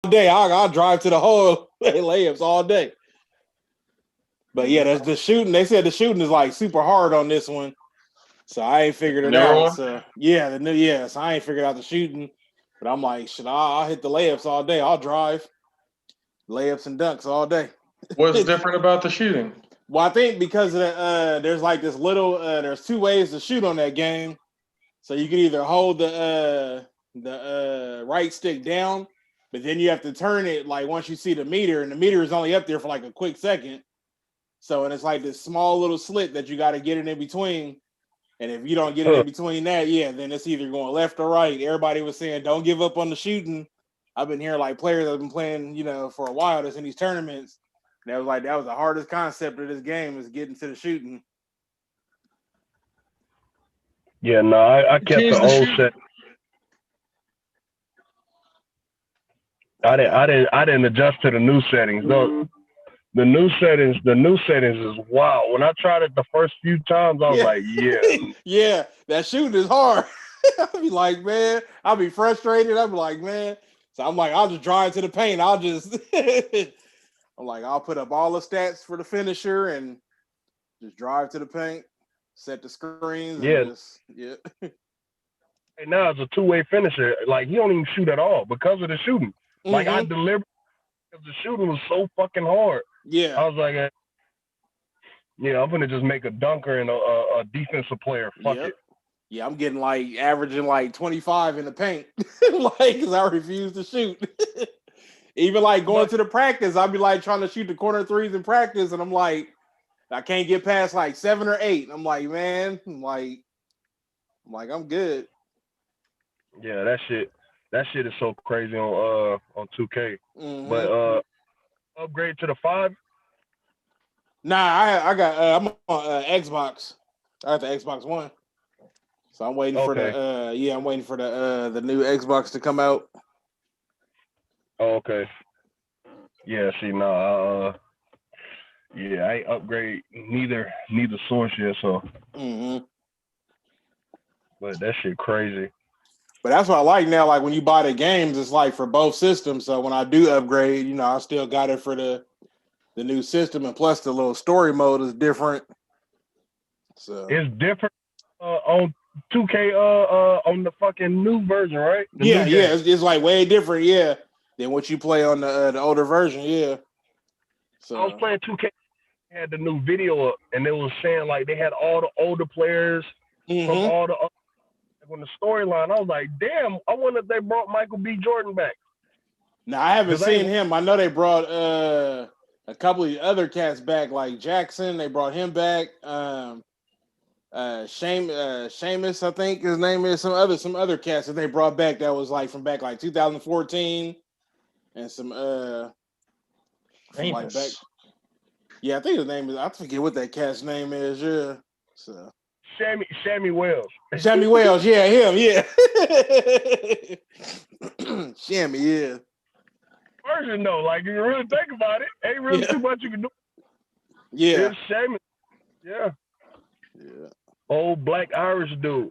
day. I'll drive to the hole layups all day. But yeah, that's the shooting. They said the shooting is like super hard on this one. So I ain't figured it out. One? So yeah, so I ain't figured out the shooting. But I'm like, I'll hit the layups all day. I'll drive layups and dunks all day. What's different about the shooting? Well, I think because of there's like this little there's two ways to shoot on that game. So you can either hold the right stick down, but then you have to turn it like once you see the meter, and the meter is only up there for like a quick second. So and it's like this small little slit that you got to get it in between. And if you don't get it in between that, then it's either going left or right. Everybody was saying, don't give up on the shooting. I've been hearing like players that have been playing, for a while that's in these tournaments. And that was the hardest concept of this game is getting to the shooting. Yeah, no, I kept the old set. I didn't adjust to the new settings. Though the new settings is wild. When I tried it the first few times, I was like, yeah, that shooting is hard. I'll be like, man, I'll be frustrated. I'll be like, man. So I'm like, I'll just drive to the paint. I'll just I'm like, I'll put up all the stats for the finisher and just drive to the paint, set the screens. And now it's a two-way finisher. Like, he don't even shoot at all because of the shooting. Mm-hmm. Like, I delivered because the shooting was so fucking hard. Yeah. I was like, I'm going to just make a dunker and a defensive player. Fuck it. Yeah, I'm getting averaging 25 in the paint. Because I refuse to shoot. Even going to the practice, I'll be trying to shoot the corner threes in practice. And I'm like, I can't get past 7 or 8. I'm like, man, I'm good. Yeah, that shit is so crazy on 2K. Mm-hmm. But upgrade to the 5? Nah, I'm on Xbox. I got the Xbox One, so I'm waiting for I'm waiting for the new Xbox to come out. Oh, okay. Yeah, see, I ain't upgrade neither source yet, so. Mm-hmm. But that shit crazy. But that's what I like now. Like when you buy the games, it's for both systems. So when I do upgrade, I still got it for the new system, and plus the little story mode is different. So it's different on 2K on the fucking new version, right? It's way different, than what you play on the older version, So I was playing 2K, had the new video up, and it was saying they had all the older players from all the on the storyline. I was like, damn, I wonder if they brought Michael B. Jordan back. Now I haven't seen him. I know they brought a couple of other cats back, like Jackson. They brought him back. Seamus, I think his name is. Some other cats that they brought back that was from back 2014, and some from back. Yeah, I think his name is. I forget what that cat's name is. Yeah, so. Sammy Wells. Sammy Wells, yeah, him, yeah. Sammy, yeah. Version though, you really think about it, ain't really too much you can do. Yeah. It's Sammy. Yeah. Old black Irish dude.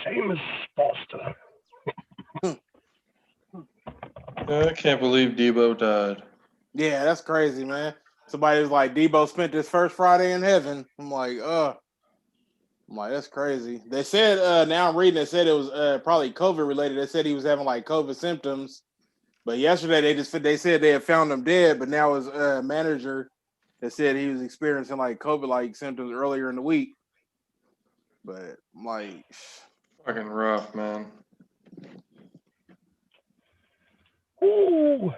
Seamus Foster. I can't believe Debo died. Yeah, that's crazy, man. Somebody was like, Debo spent his first Friday in heaven. I'm like, that's crazy. They said, now I'm reading, they said it was probably COVID related. They said he was having COVID symptoms. But yesterday they said they had found him dead, but now his manager that said he was experiencing COVID symptoms earlier in the week. But fucking rough, man. Ooh.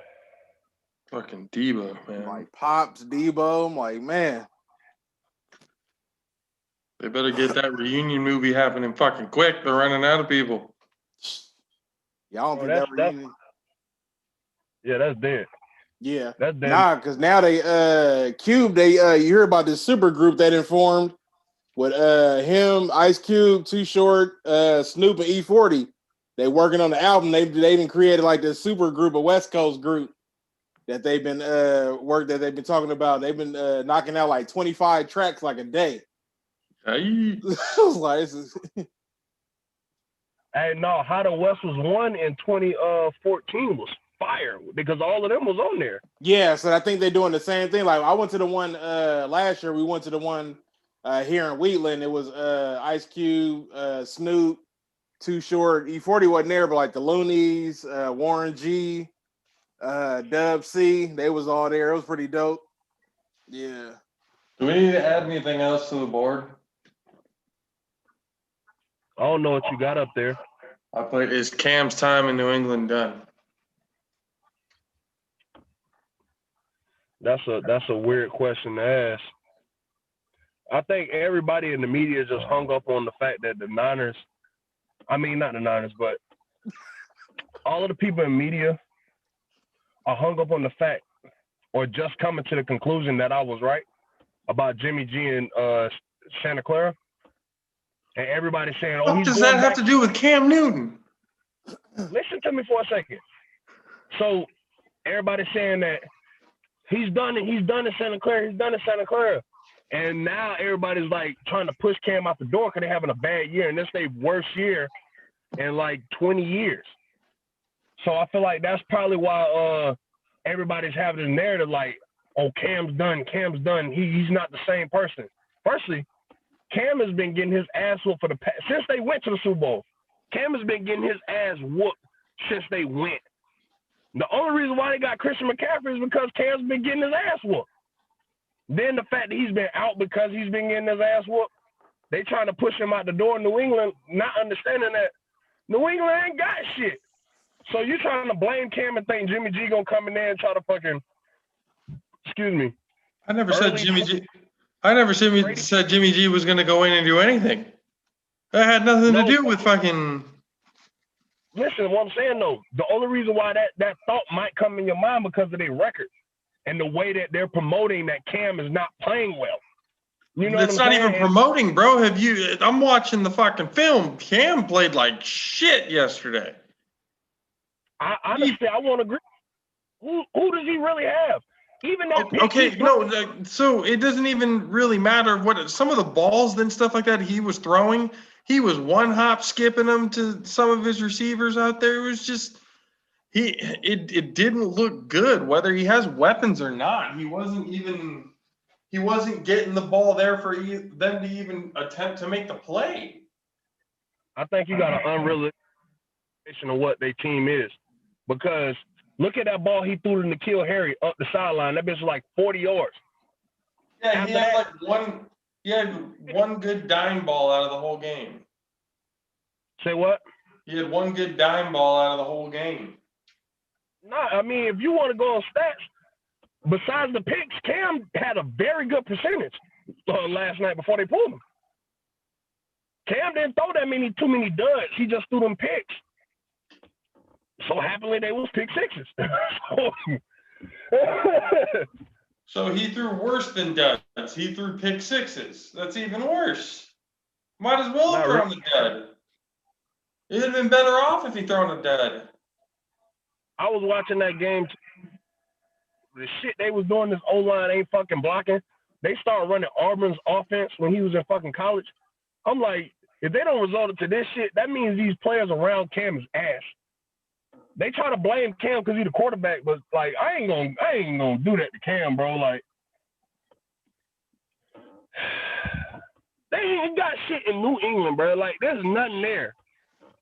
Fucking Debo, man. Pops, Debo. I'm like, man. They better get that reunion movie happening fucking quick. They're running out of people. Y'all don't think that reunion? Yeah, that's dead. Yeah. That's dead. Nah, because now they Cube, you hear about this super group that informed with him, Ice Cube, Too Short, Snoop, and E40. They working on the album. They even created this super group, a West Coast group that they've been that they've been talking about. They've been knocking out 25 tracks a day. Hey. I was Hey, no, how the West was won in 2014 was fire because all of them was on there. Yeah, so I think they're doing the same thing. Like I went to the one last year. We went to the one here in Wheatland. It was Ice Cube, Snoop, Too Short. E40 wasn't there, but like the Loonies, Warren G, Dub C, they was all there. It was pretty dope. Yeah. Do we need to add anything else to the board? I don't know what you got up there. Is Cam's time in New England done? That's a weird question to ask. I think everybody in the media just hung up on the fact that the Niners, I mean not the Niners, but all of the people in media are hung up on the fact or just coming to the conclusion that I was right about Jimmy G and Santa Clara. And everybody saying, oh, What does that have to do with Cam Newton? Listen to me for a second. So everybody's saying that he's done it. He's done in Santa Clara. He's done in Santa Clara. And now everybody's like trying to push Cam out the door because they're having a bad year. And this is their worst year in like 20 years. So I feel like that's probably why everybody's having this narrative like, oh, Cam's done. Cam's done. He's not the same person. Firstly, Cam has been getting his ass whooped for the past, since they went to the Super Bowl. Cam has been getting his ass whooped since they went. The only reason why they got Christian McCaffrey is because Cam's been getting his ass whooped. Then the fact that he's been out because he's been getting his ass whooped, they trying to push him out the door in New England, not understanding that New England ain't got shit. So you trying to blame Cam and think Jimmy G gonna come in there and try to fucking, excuse me. I never said Jimmy G. I never said Jimmy G was gonna go in and do anything. That had nothing to do with fucking. Listen, what I'm saying though, the only reason why that thought might come in your mind because of their record and the way that they're promoting that Cam is not playing well. You know, it's not even promoting, bro. I'm watching the fucking film. Cam played like shit yesterday. I honestly, I won't agree. Who does he really have? Even that. Okay, no. So it doesn't even really matter what some of the balls and stuff like that he was throwing. He was one hop skipping them to some of his receivers out there. It was just it didn't look good whether he has weapons or not. He wasn't getting the ball there for them to even attempt to make the play. I think you got an unrealistic of what their team is because look at that ball he threw to N'Keal Harry up the sideline. That bitch was like 40 yards. Yeah, he had one good dime ball out of the whole game. Say what? He had one good dime ball out of the whole game. Nah, I mean, if you want to go on stats, besides the picks, Cam had a very good percentage last night before they pulled him. Cam didn't throw too many duds. He just threw them picks. So happily they was pick sixes. So he threw worse than duds. He threw pick sixes. That's even worse. Might as well have thrown the dud. He'd have been better off if he thrown a dud. I was watching that game. The shit they was doing, this O-line ain't fucking blocking. They started running Auburn's offense when he was in fucking college. I'm like, if they don't resort to this shit, that means these players around Cam is ass. They try to blame Cam because he's the quarterback, but like I ain't gonna do that to Cam, bro. Like they ain't got shit in New England, bro. Like there's nothing there.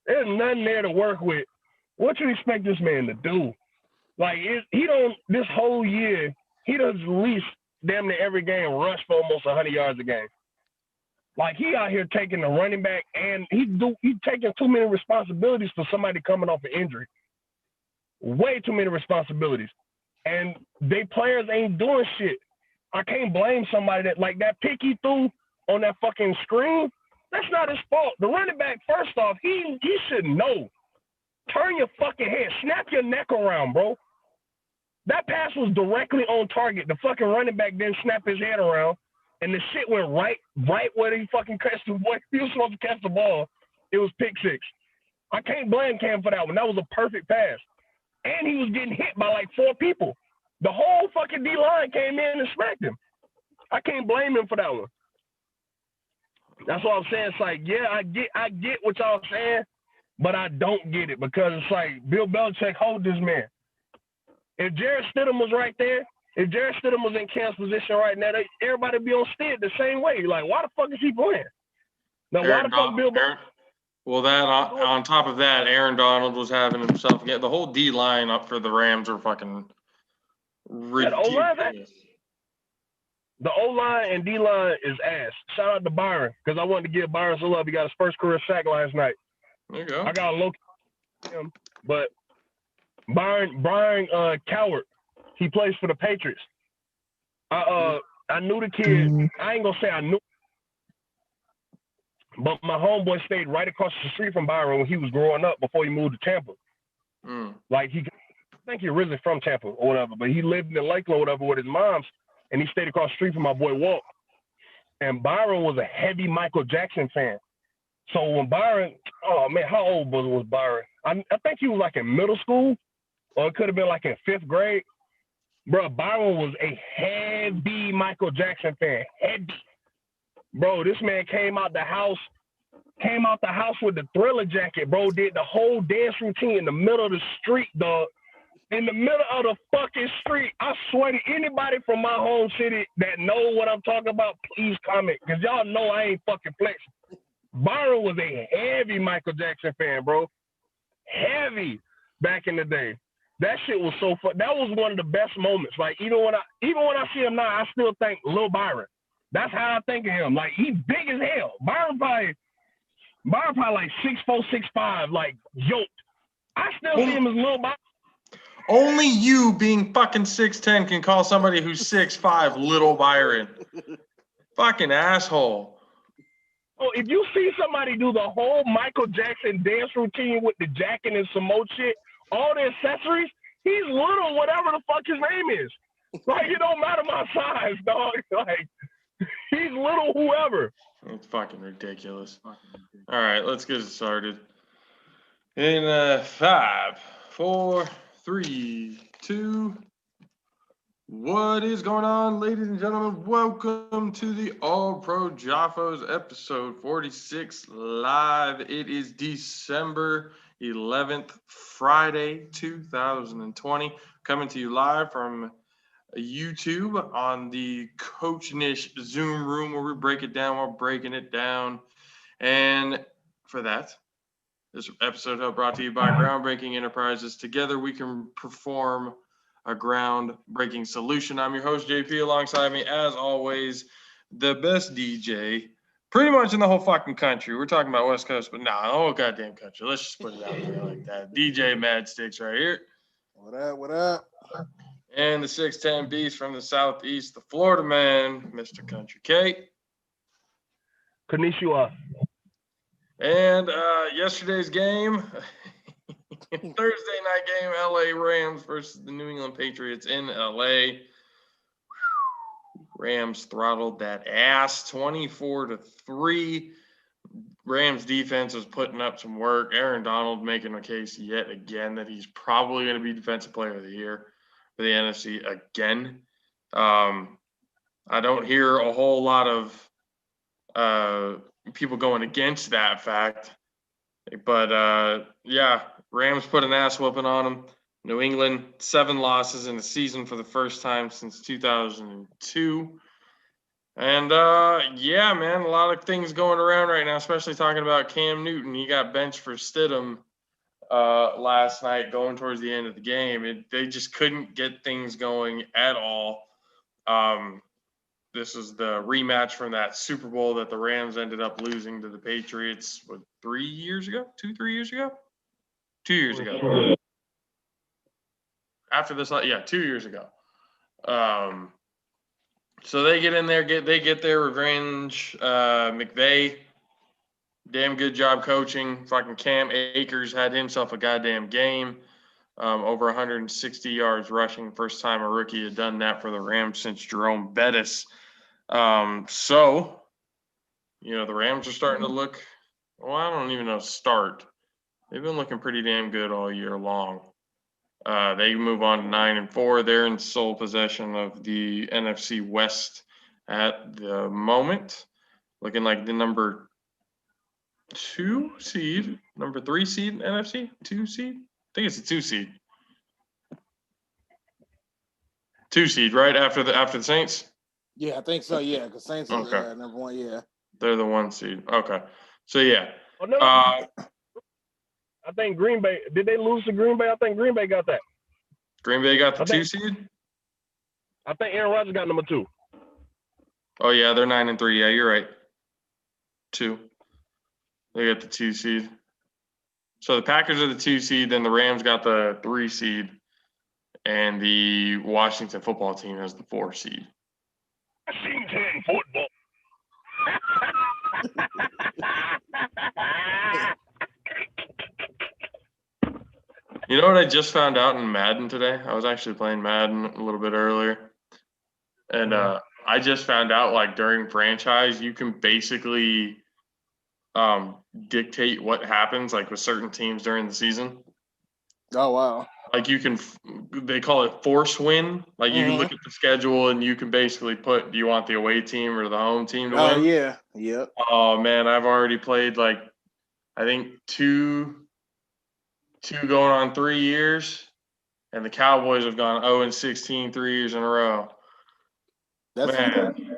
There's nothing there to work with. What you expect this man to do? Like this whole year, he does at least damn near every game rush for almost 100 yards a game. Like he out here taking the running back and he taking too many responsibilities for somebody coming off an injury. Way too many responsibilities. And they players ain't doing shit. I can't blame somebody that pick he threw on that fucking screen. That's not his fault. The running back, first off, he should know. Turn your fucking head. Snap your neck around, bro. That pass was directly on target. The fucking running back didn't snap his head around. And the shit went right where he fucking catch the ball. He was supposed to catch the ball. It was pick six. I can't blame Cam for that one. That was a perfect pass. And he was getting hit by like 4 people. The whole fucking D-line came in and smacked him. I can't blame him for that one. That's what I'm saying. It's like, yeah, I get what y'all saying. but I don't get it because it's like Bill Belichick hold this man. If Jarrett Stidham was right there, if Jarrett Stidham was in Cam's position right now, everybody be on Stid the same way. Like, why the fuck is he playing? Now, why the fuck Bill Belichick? Well, that on top of that, Aaron Donald was having himself get the whole D line up for the Rams are fucking ridiculous. The O-line and D-line is ass. Shout out to Byron, because I wanted to give Byron some love. He got his first career sack last night. There you go. I got a low him, but Brian Coward, he plays for the Patriots. I knew the kid. I ain't gonna say I knew, but my homeboy stayed right across the street from Byron when he was growing up before he moved to Tampa. Like I think he originally from Tampa or whatever, but he lived in Lakeland or whatever with his mom's, and he stayed across the street from my boy Walt. And Byron was a heavy Michael Jackson fan. So when Byron, oh man, how old was Byron? I think he was like in middle school, or it could have been like in 5th grade. Bro, Byron was a heavy Michael Jackson fan. Heavy. Bro, this man came out the house with the Thriller jacket, bro, did the whole dance routine in the middle of the street, dog. In the middle of the fucking street. I swear to anybody from my home city that know what I'm talking about, please comment, because y'all know I ain't fucking flexing. Byron was a heavy Michael Jackson fan, bro. Heavy back in the day. That shit was so fun. That was one of the best moments. Like, even when I see him now, I still think Lil Byron. That's how I think of him. Like, he big as hell. Byron probably like 6'4", 6'5", like yoked. I still see him as Lil Byron. Only you being fucking 6'10" can call somebody who's 6'5" Little Byron. Fucking asshole. Oh, if you see somebody do the whole Michael Jackson dance routine with the jacket and some more shit, all the accessories, he's little, whatever the fuck his name is. Like, it don't matter my size, dog. Like, he's little whoever. It's fucking ridiculous. All right, let's get it started. In 5, 4, 3, 2. What is going on, ladies and gentlemen? Welcome to the All Pro JAFFO's episode 46 live. It is December 11th, Friday, 2020. Coming to you live from YouTube on the Coach Nish Zoom room where we break it down while breaking it down. And for that, this episode is brought to you by Groundbreaking Enterprises. Together we can perform a groundbreaking solution. I'm your host, JP. Alongside me, as always, the best DJ pretty much in the whole fucking country. We're talking about West Coast, but nah, the whole goddamn country. Let's just put it out there like that. DJ Mad Sticks right here. What up? What up? And the 6'10" beast from the Southeast, the Florida man, Mr. Country K. Konnichiwa. And yesterday's game, Thursday night game, LA Rams versus the New England Patriots in LA. Rams throttled that ass 24-3. Rams defense was putting up some work. Aaron Donald making a case yet again that he's probably going to be Defensive Player of the Year for the NFC again. I don't hear a whole lot of people going against that fact. But, yeah, Rams put an ass whooping on them. New England, 7 losses in the season for the first time since 2002. And, yeah, man, a lot of things going around right now, especially talking about Cam Newton. He got benched for Stidham last night going towards the end of the game. They just couldn't get things going at all. This is the rematch from that Super Bowl that the Rams ended up losing to the Patriots, 3 years ago? 2-3 years ago? 2 years ago. After this, 2 years ago. So they get in there, they get their revenge. McVay, damn good job coaching. Fucking Cam Akers had himself a goddamn game. Over 160 yards rushing. First time a rookie had done that for the Rams since Jerome Bettis. So, the Rams are starting to look, I don't even know, They've been looking pretty damn good all year long. They move on to 9-4. They're in sole possession of the NFC West at the moment, looking like the number 2 seed, number 3 seed in NFC. 2 seed. I think it's a 2 seed. 2 seed, right after the Saints. Yeah, I think so. Yeah, because Saints is Okay. number 1. Yeah. They're the 1 seed. Okay. So yeah. Oh, no. I think Green Bay. Did they lose to Green Bay? I think Green Bay got that. Green Bay got the 2 seed. I think Aaron Rodgers got number 2. Oh yeah, they're 9-3. Yeah, you're right. 2. They got the 2 seed. So the Packers are the 2 seed, then the Rams got the 3 seed, and the Washington football team has the 4 seed. Washington football. You know what I just found out in Madden today? I was actually playing Madden a little bit earlier. And I just found out, like, during franchise, you can basically dictate what happens, like, with certain teams during the season. Oh, wow. Like, you can they call it force win. Like, you can look at the schedule and you can basically put, do you want the away team or the home team to win? Oh, yeah. Yep. Oh, man, I've already played, like, I think two going on 3 years, and the Cowboys have gone 0-16 3 years in a row. That's Man.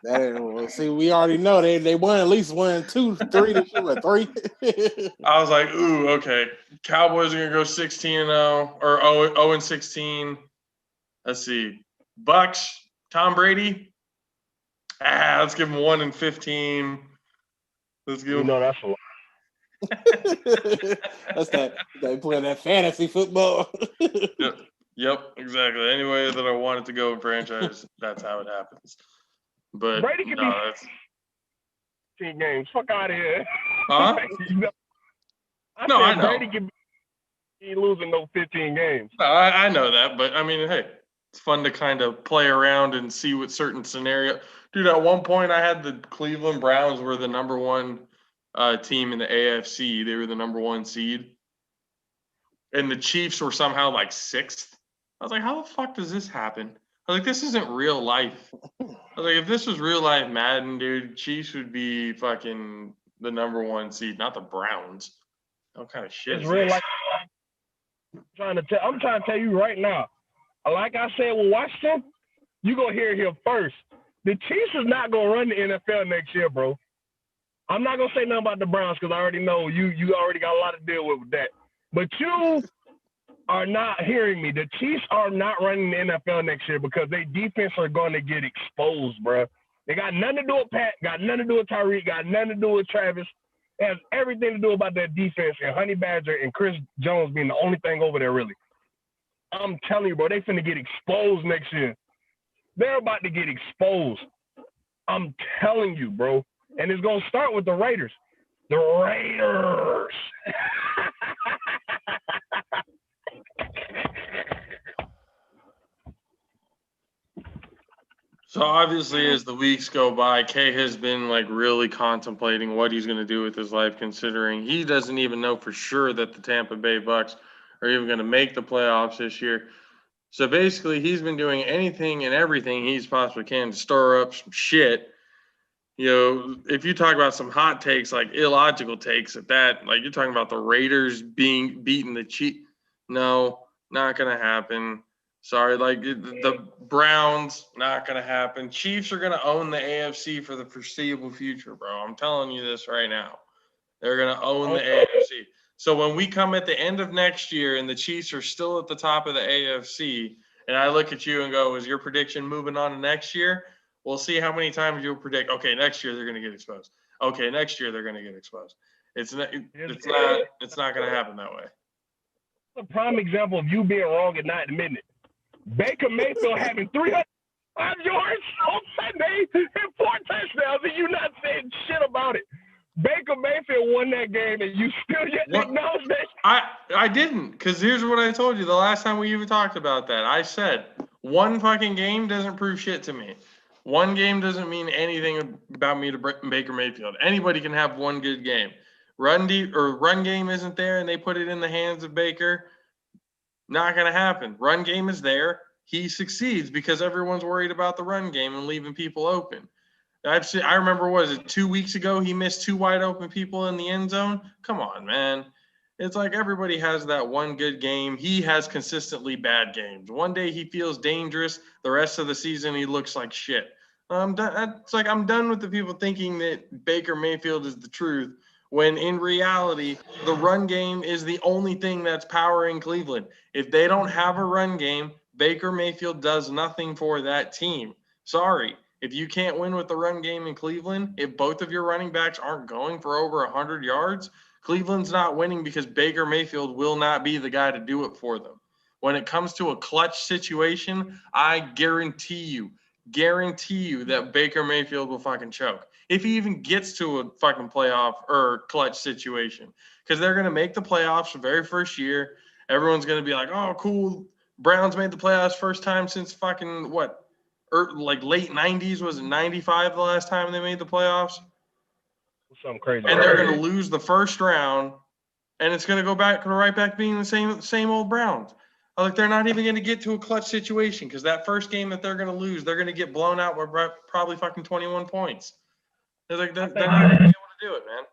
Well, see, we already know they won at least 1, 2, 3 this year, but 3. I was like, ooh, okay. Cowboys are gonna go 16-0 or 0-16. Let's see. Bucks, Tom Brady. Let's give him 1-15. Let's give him. That's a lot. That's that they playing that fantasy football. Yep, exactly. Any way that I want it to go in franchise, that's how it happens. But Brady could be 15 games. Fuck out of here. Huh? I know. Brady could be losing those 15 games. No, I know that, but I mean, hey, it's fun to kind of play around and see what certain scenario. Dude, at one point I had the Cleveland Browns were the number 1 team in the AFC. They were the number 1 seed. And the Chiefs were somehow like 6th. I was like, how the fuck does this happen? I was like, this isn't real life. I was like, if this was real life Madden, dude, Chiefs would be fucking the number 1 seed, not the Browns. What kind of shit It's is real this? life. I'm trying to tell you right now. Like I said with Washington, you gonna hear it here first. The Chiefs is not gonna run the NFL next year, bro. I'm not gonna say nothing about the Browns because I already know you already got a lot to deal with that. But you are not hearing me. The Chiefs are not running the NFL next year because their defense are going to get exposed, bro. They got nothing to do with Pat, got nothing to do with Tyreek, got nothing to do with Travis. It has everything to do about their defense and Honey Badger and Chris Jones being the only thing over there, really. I'm telling you, bro, they finna get exposed next year. They're about to get exposed. I'm telling you, bro. And it's going to start with the Raiders. The Raiders. So obviously, as the weeks go by, Kay has been like really contemplating what he's going to do with his life, considering he doesn't even know for sure that the Tampa Bay Bucks are even going to make the playoffs this year. So basically, he's been doing anything and everything he's possibly can to stir up some shit. You know, if you talk about some hot takes, like illogical takes at that, like you're talking about the Raiders beating the Chiefs. No, not going to happen. Sorry, like the Browns, not going to happen. Chiefs are going to own the AFC for the foreseeable future, bro. I'm telling you this right now. They're going to own the AFC. So when we come at the end of next year and the Chiefs are still at the top of the AFC, and I look at you and go, is your prediction moving on to next year? We'll see how many times you'll predict, okay, next year they're going to get exposed. Okay, next year they're going to get exposed. It's not going to happen that way. A prime example of you being wrong and not admitting it. Baker Mayfield having 300 yards on Sunday and 4 touchdowns, and you not saying shit about it. Baker Mayfield won that game, and you still yet to acknowledge that. I didn't, because here's what I told you the last time we even talked about that. I said one fucking game doesn't prove shit to me. One game doesn't mean anything about me to Baker Mayfield. Anybody can have one good game. Run game isn't there, and they put it in the hands of Baker. Not going to happen. Run game is there. He succeeds because everyone's worried about the run game and leaving people open. I remember, what was it, 2 weeks ago, he missed 2 wide open people in the end zone? Come on, man. It's like everybody has that one good game. He has consistently bad games. One day he feels dangerous. The rest of the season he looks like shit. I'm done. It's like I'm done with the people thinking that Baker Mayfield is the truth, when in reality, the run game is the only thing that's powering Cleveland. If they don't have a run game, Baker Mayfield does nothing for that team. Sorry. If you can't win with the run game in Cleveland, if both of your running backs aren't going for over 100 yards, Cleveland's not winning because Baker Mayfield will not be the guy to do it for them. When it comes to a clutch situation, I guarantee you that Baker Mayfield will fucking choke. If he even gets to a fucking playoff or clutch situation, because they're going to make the playoffs the very first year. Everyone's going to be like, oh, cool. Browns made the playoffs first time since fucking what? Like late 90s, was it 95 the last time they made the playoffs? Something crazy. And they're going to lose the first round, and it's going to go right back being the same old Browns. Like, they're not even going to get to a clutch situation because that first game that they're going to lose, they're going to get blown out by probably fucking 21 points. They're not going to be able to do it, man.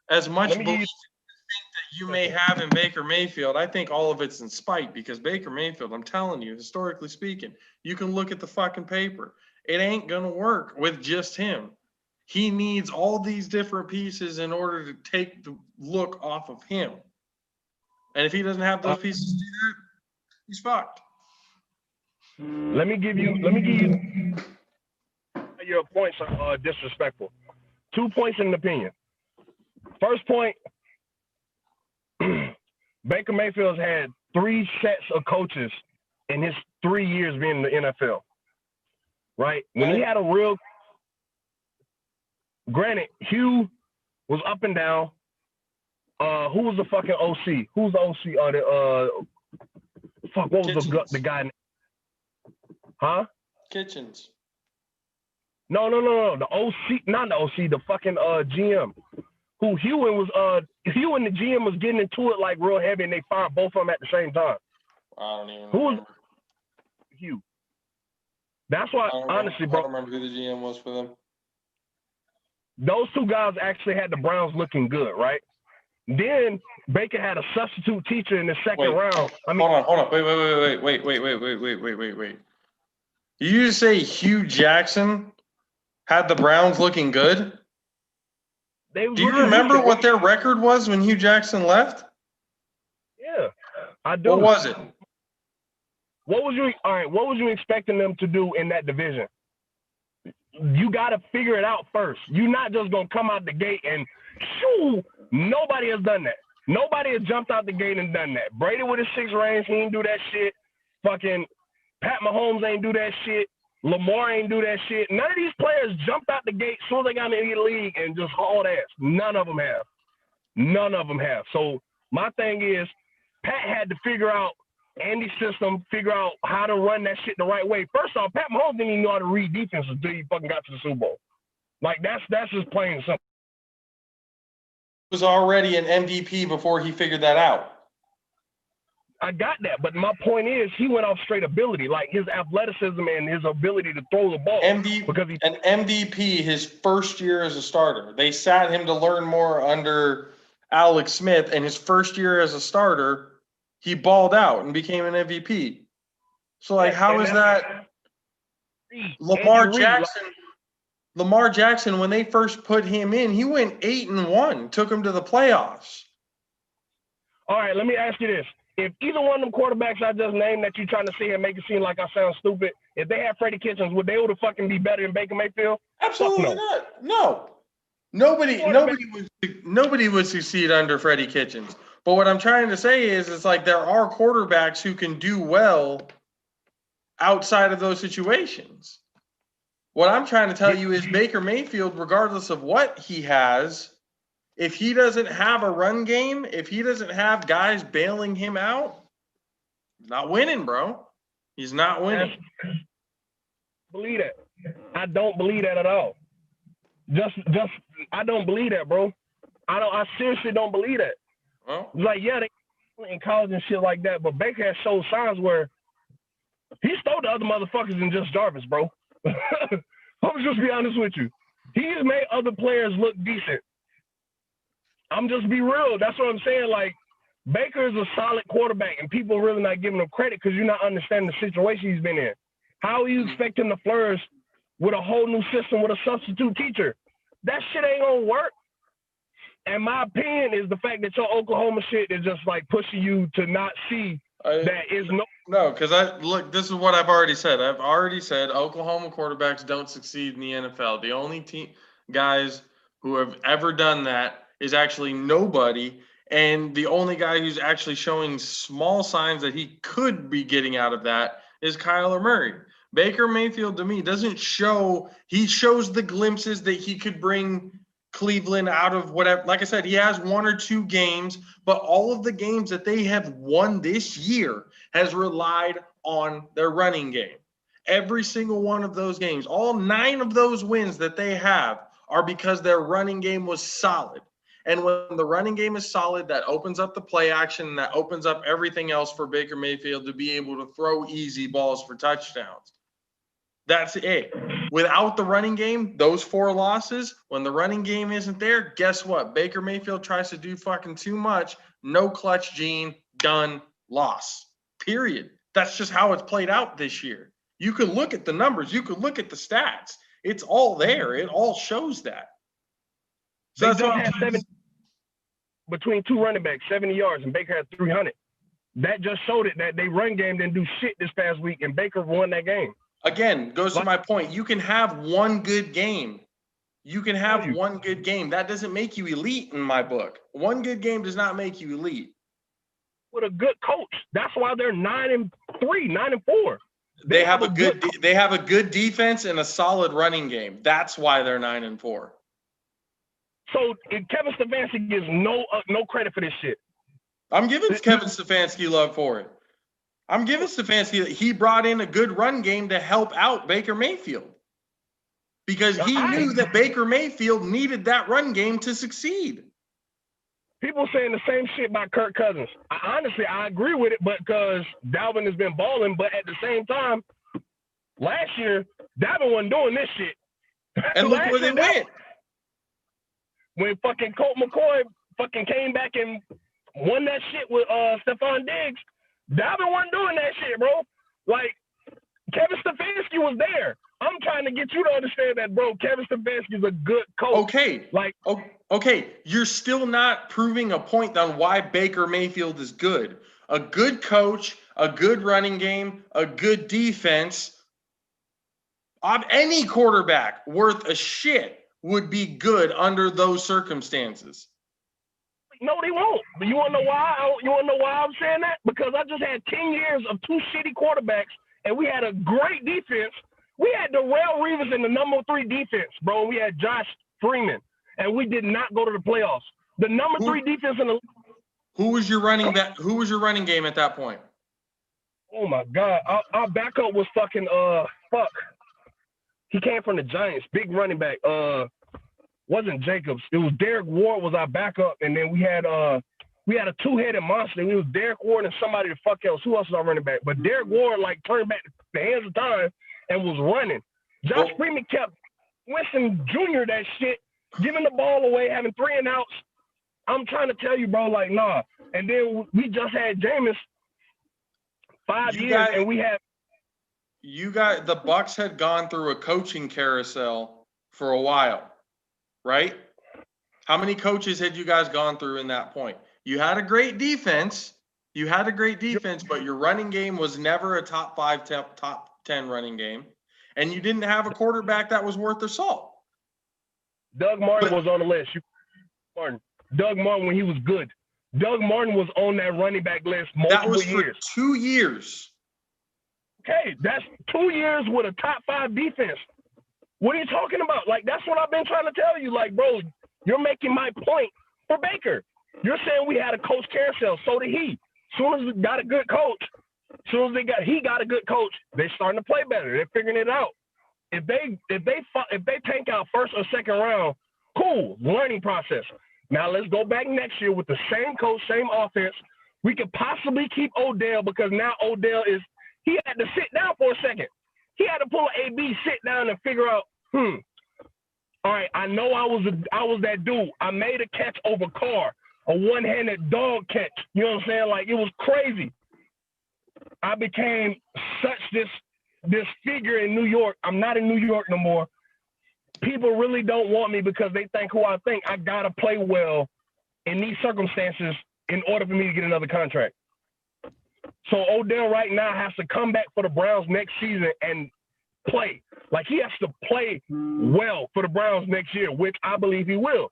As much belief that you may have in Baker Mayfield, I think all of it's in spite, because Baker Mayfield, I'm telling you, historically speaking, you can look at the fucking paper. It ain't going to work with just him. He needs all these different pieces in order to take the look off of him. And if he doesn't have those pieces to do that, he's fucked. Let me give you your points are disrespectful. 2 points in an opinion. First point, Baker Mayfield's had 3 sets of coaches in his 3 years being in the NFL. Right? When he had a real, granted, Hugh was up and down. Who was the fucking OC? Who's the OC? What was Kitchens. the guy? Huh? Kitchens. No. The OC, not the OC, the fucking GM. Who Hugh and the GM was getting into it like real heavy, and they fired both of them at the same time. I don't even Who was remember. Hugh? That's why, honestly, bro. I don't remember who the GM was for them. Those 2 guys actually had the Browns looking good, right? Then Baker had a substitute teacher in the second round. Hold on. Wait. You just say Hugh Jackson had the Browns looking good? Do you remember what their record was when Hugh Jackson left? Yeah, I do. What was it? What was you expecting them to do in that division? You got to figure it out first. You're not just going to come out the gate and shoo. Nobody has done that. Nobody has jumped out the gate and done that. Brady with his 6 rings, he ain't do that shit. Fucking Pat Mahomes ain't do that shit. Lamar ain't do that shit. None of these players jumped out the gate as soon as they got in the league and just hauled ass. None of them have. So my thing is, Pat had to figure out Andy's system, figure out how to run that shit the right way. First off, Pat Mahomes didn't even know how to read defense until he fucking got to the Super Bowl. Like, that's just plain and simple. He was already an MVP before he figured that out. I got that, but my point is, he went off straight ability, like his athleticism and his ability to throw the ball. An MVP his first year as a starter. They sat him to learn more under Alex Smith, and his first year as a starter, he balled out and became an MVP. So, like, how is that? Lamar Jackson, when they first put him in, he went 8-1, took him to the playoffs. All right, let me ask you this. If either one of them quarterbacks I just named that you're trying to see and make it seem like I sound stupid, if they had Freddie Kitchens, would they able to fucking be better than Baker Mayfield? Absolutely not. No. Nobody would succeed under Freddie Kitchens. But what I'm trying to say is, it's like there are quarterbacks who can do well outside of those situations. What I'm trying to tell you is Baker Mayfield, regardless of what he has, if he doesn't have a run game, if he doesn't have guys bailing him out, he's not winning, bro. He's not winning. Believe that. I don't believe that at all. Just I don't believe that, bro. I seriously don't believe that. Well, like, yeah, they in college and shit like that, but Baker has showed signs where he stole the other motherfuckers than just Jarvis, bro. I'm just be honest with you. He's made other players look decent. I'm just be real. That's what I'm saying. Like, Baker is a solid quarterback, and people really not giving him credit because you're not understanding the situation he's been in. How you expect him to flourish with a whole new system with a substitute teacher? That shit ain't gonna work. And my opinion is the fact that your Oklahoma shit is just like pushing you to not see that is no, because this is what I've already said. I've already said Oklahoma quarterbacks don't succeed in the NFL. The only guys who have ever done that is actually nobody. And the only guy who's actually showing small signs that he could be getting out of that is Kyler Murray. Baker Mayfield, to me, doesn't show – he shows the glimpses that he could bring Cleveland out of whatever. Like I said, he has 1 or 2 games, but all of the games that they have won this year has relied on their running game. Every single one of those games, all 9 of those wins that they have are because their running game was solid. And when the running game is solid, that opens up the play action, and that opens up everything else for Baker Mayfield to be able to throw easy balls for touchdowns. That's it. Without the running game, those 4 losses, when the running game isn't there, guess what? Baker Mayfield tries to do fucking too much. No clutch gene, done, loss. Period. That's just how it's played out this year. You can look at the numbers. You can look at the stats. It's all there. It all shows that. So they that's what have 70 between 2 running backs, 70 yards, and Baker had 300. That just showed it that they run game didn't do shit this past week, and Baker won that game. Again, goes to my point. You can have one good game. You can have one good game. That doesn't make you elite in my book. One good game does not make you elite. With a good coach. That's why they're 9-3, 9-4. They have a good defense and a solid running game. That's why they're 9-4. So Kevin Stefanski gives no credit for this shit. I'm giving Kevin Stefanski love for it. I'm giving Stefanski – he brought in a good run game to help out Baker Mayfield because he knew that Baker Mayfield needed that run game to succeed. People saying the same shit about Kirk Cousins. Honestly, I agree with it, but because Dalvin has been balling, but at the same time, last year, Dalvin wasn't doing this shit. And look where they went. When fucking Colt McCoy fucking came back and won that shit with Stephon Diggs, Dalvin wasn't doing that shit, bro. Like, Kevin Stefanski was there. I'm trying to get you to understand that, bro. Kevin Stefanski is a good coach. Okay. You're still not proving a point on why Baker Mayfield is good. A good coach, a good running game, a good defense. Any quarterback worth a shit would be good under those circumstances. No, they won't. But you want to know why? You want to know why I'm saying that? Because I just had 10 years of 2 shitty quarterbacks, and we had a great defense. We had Darrelle Reeves in the number 3 defense, bro. We had Josh Freeman, and we did not go to the playoffs. The number 3 defense in the Who was your running back? Who was your running game at that point? Oh my God, our backup was fucking He came from the Giants, big running back. Wasn't Jacobs. It was Derek Ward was our backup, and then we had a 2-headed monster. It was Derek Ward and somebody the fuck else. Who else was our running back? But Derek Ward turned back the hands of time and was running. Josh Freeman kept Winston Jr. that shit, giving the ball away, having 3 and outs. I'm trying to tell you, bro, nah. And then we just had Jameis 5 years, and we had. The Bucs had gone through a coaching carousel for a while, right? How many coaches had you guys gone through in that point? You had a great defense. But your running game was never a top 5, top 10 running game. And you didn't have a quarterback that was worth their salt. Doug Martin was on the list. Doug Martin when he was good. Doug Martin was on that running back list multiple years. That was for 2 years. Okay, that's 2 years with a top 5 defense. What are you talking about? That's what I've been trying to tell you. Bro, you're making my point for Baker. You're saying we had a coach carousel. So did he. As soon as we got a good coach, he got a good coach, they're starting to play better. They're figuring it out. If they tank out first or second round, cool, learning process. Now let's go back next year with the same coach, same offense. We could possibly keep Odell because now Odell he had to sit down for a second. He had to pull an AB, sit down and figure out All right, I know I was that dude. I made a catch over Carr, a one-handed dog catch. You know what I'm saying? Like, it was crazy. I became such this figure in New York. I'm not in New York no more. People really don't want me because they think who I think. I gotta play well in these circumstances in order for me to get another contract. So Odell right now has to come back for the Browns next season and play. Like, he has to play well for the Browns next year, which I believe he will.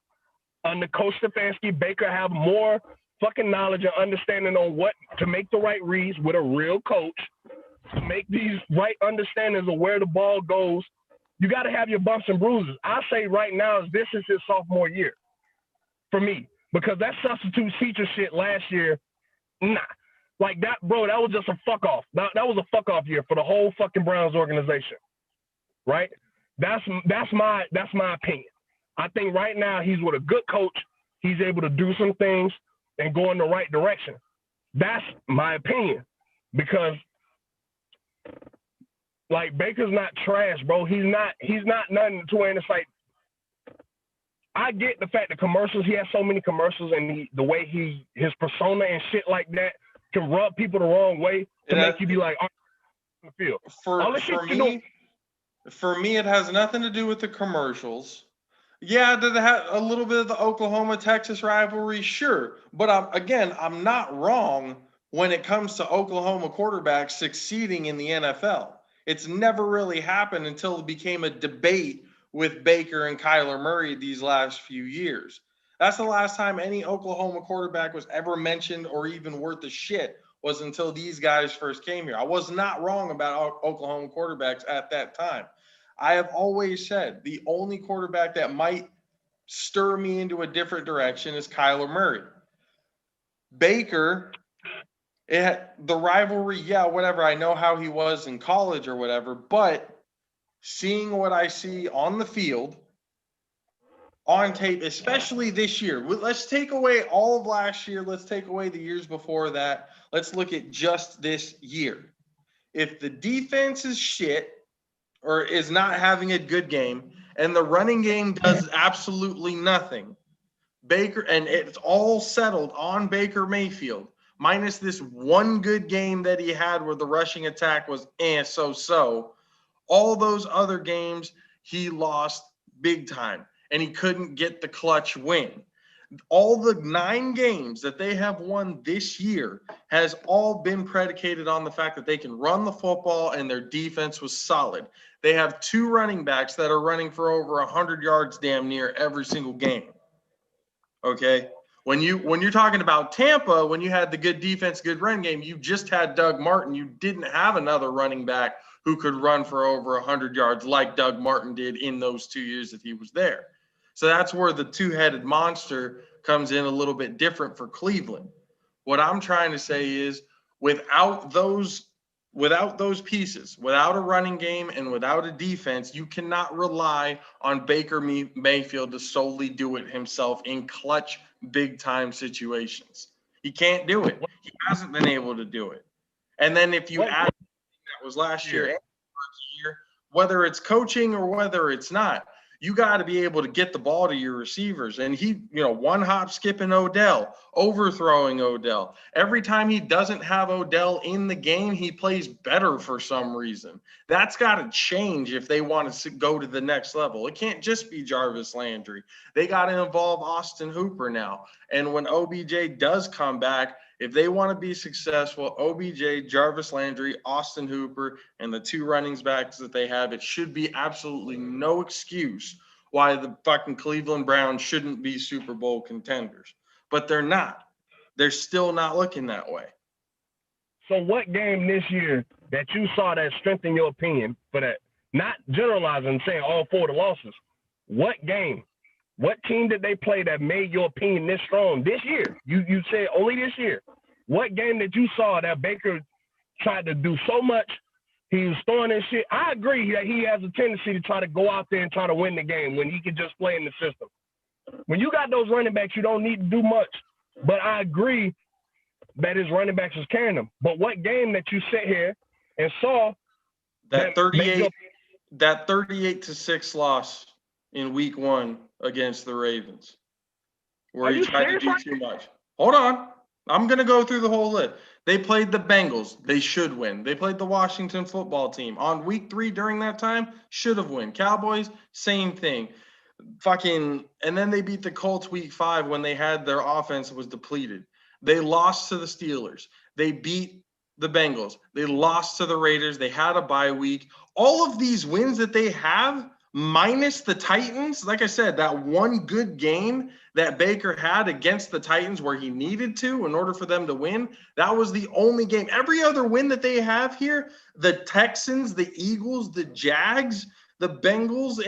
Under Coach Stefanski, Baker have more fucking knowledge and understanding on what to make the right reads with a real coach, to make these right understandings of where the ball goes. You got to have your bumps and bruises. I say right now, this is his sophomore year for me, because that substitute teacher shit last year, nah. Like that, bro, that was just a fuck off. That was a fuck off year for the whole fucking Browns organization, right? That's my opinion. I think right now he's with a good coach. He's able to do some things and go in the right direction. That's my opinion, because like, Baker's not trash, bro. He's not nothing to where it's like, I get the fact that commercials, he has so many commercials, and the way his persona and shit like that can rub people the wrong way to make you be like, oh, feel. For me, it has nothing to do with the commercials. Yeah, did it have a little bit of the Oklahoma-Texas rivalry? Sure. But I'm not wrong when it comes to Oklahoma quarterbacks succeeding in the NFL. It's never really happened until it became a debate with Baker and Kyler Murray these last few years. That's the last time any Oklahoma quarterback was ever mentioned or even worth a shit, was until these guys first came here. I was not wrong about Oklahoma quarterbacks at that time. I have always said the only quarterback that might stir me into a different direction is Kyler Murray. Baker, the rivalry, yeah, whatever. I know how he was in college or whatever, but seeing what I see on the field, on tape, especially this year, let's take away all of last year. Let's take away the years before that. Let's look at just this year. If the defense is shit or is not having a good game and the running game does absolutely nothing, Baker, and it's all settled on Baker Mayfield, minus this one good game that he had where the rushing attack was so-so. All those other games, he lost big time, and he couldn't get the clutch win. All the 9 games that they have won this year has all been predicated on the fact that they can run the football and their defense was solid. They have 2 running backs that are running for over 100 yards damn near every single game. Okay? When you're talking about Tampa, when you had the good defense, good run game, you just had Doug Martin. You didn't have another running back who could run for over 100 yards like Doug Martin did in those 2 years that he was there. So that's where the two-headed monster comes in a little bit different for Cleveland. What I'm trying to say is without those pieces, without a running game and without a defense, you cannot rely on Baker Mayfield to solely do it himself in clutch, big-time situations. He can't do it. He hasn't been able to do it. And then if you add that was last year, whether it's coaching or whether it's not, you got to be able to get the ball to your receivers. And he, one hop skipping Odell, overthrowing Odell. Every time he doesn't have Odell in the game, he plays better for some reason. That's got to change if they want to go to the next level. It can't just be Jarvis Landry. They got to involve Austin Hooper now. And when OBJ does come back, if they want to be successful, OBJ, Jarvis Landry, Austin Hooper, and the 2 running backs that they have, it should be absolutely no excuse why the fucking Cleveland Browns shouldn't be Super Bowl contenders. But they're not. They're still not looking that way. So what game this year that you saw that strengthened your opinion for that? Not generalizing and saying all 4 of the losses. What game? What team did they play that made your opinion this strong this year? You said only this year. What game that you saw that Baker tried to do so much, he was throwing this shit? I agree that he has a tendency to try to go out there and try to win the game when he can just play in the system. When you got those running backs, you don't need to do much. But I agree that his running backs is carrying them. But what game that you sit here and saw that 38 that 38-6 loss in week 1 against the Ravens, where he tried to do too much. Hold on. I'm going to go through the whole list. They played the Bengals. They should win. They played the Washington football team. On week 3 during that time, should have won. Cowboys, same thing. And then they beat the Colts week 5 when they had their offense was depleted. They lost to the Steelers. They beat the Bengals. They lost to the Raiders. They had a bye week. All of these wins that they have, minus the Titans, like I said, that one good game that Baker had against the Titans where he needed to in order for them to win, that was the only game. Every other win that they have here, the Texans, the Eagles, the Jags, the Bengals,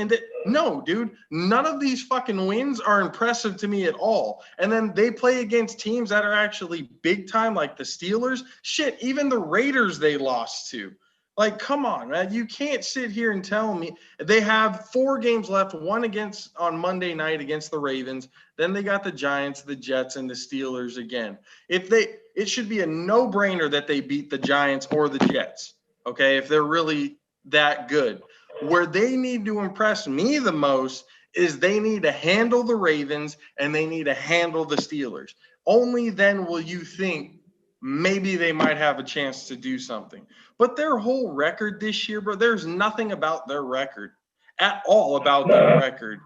no, dude, none of these fucking wins are impressive to me at all. And then they play against teams that are actually big time, like the Steelers. Shit, even the Raiders they lost to. Like, come on, man. You can't sit here and tell me they have 4 games left, one against on Monday night against the Ravens. Then they got the Giants, the Jets, and the Steelers again. It should be a no-brainer that they beat the Giants or the Jets, okay, if they're really that good. Where they need to impress me the most is they need to handle the Ravens and they need to handle the Steelers. Only then will you think maybe they might have a chance to do something. But their whole record this year, bro, there's nothing about their record at all about their record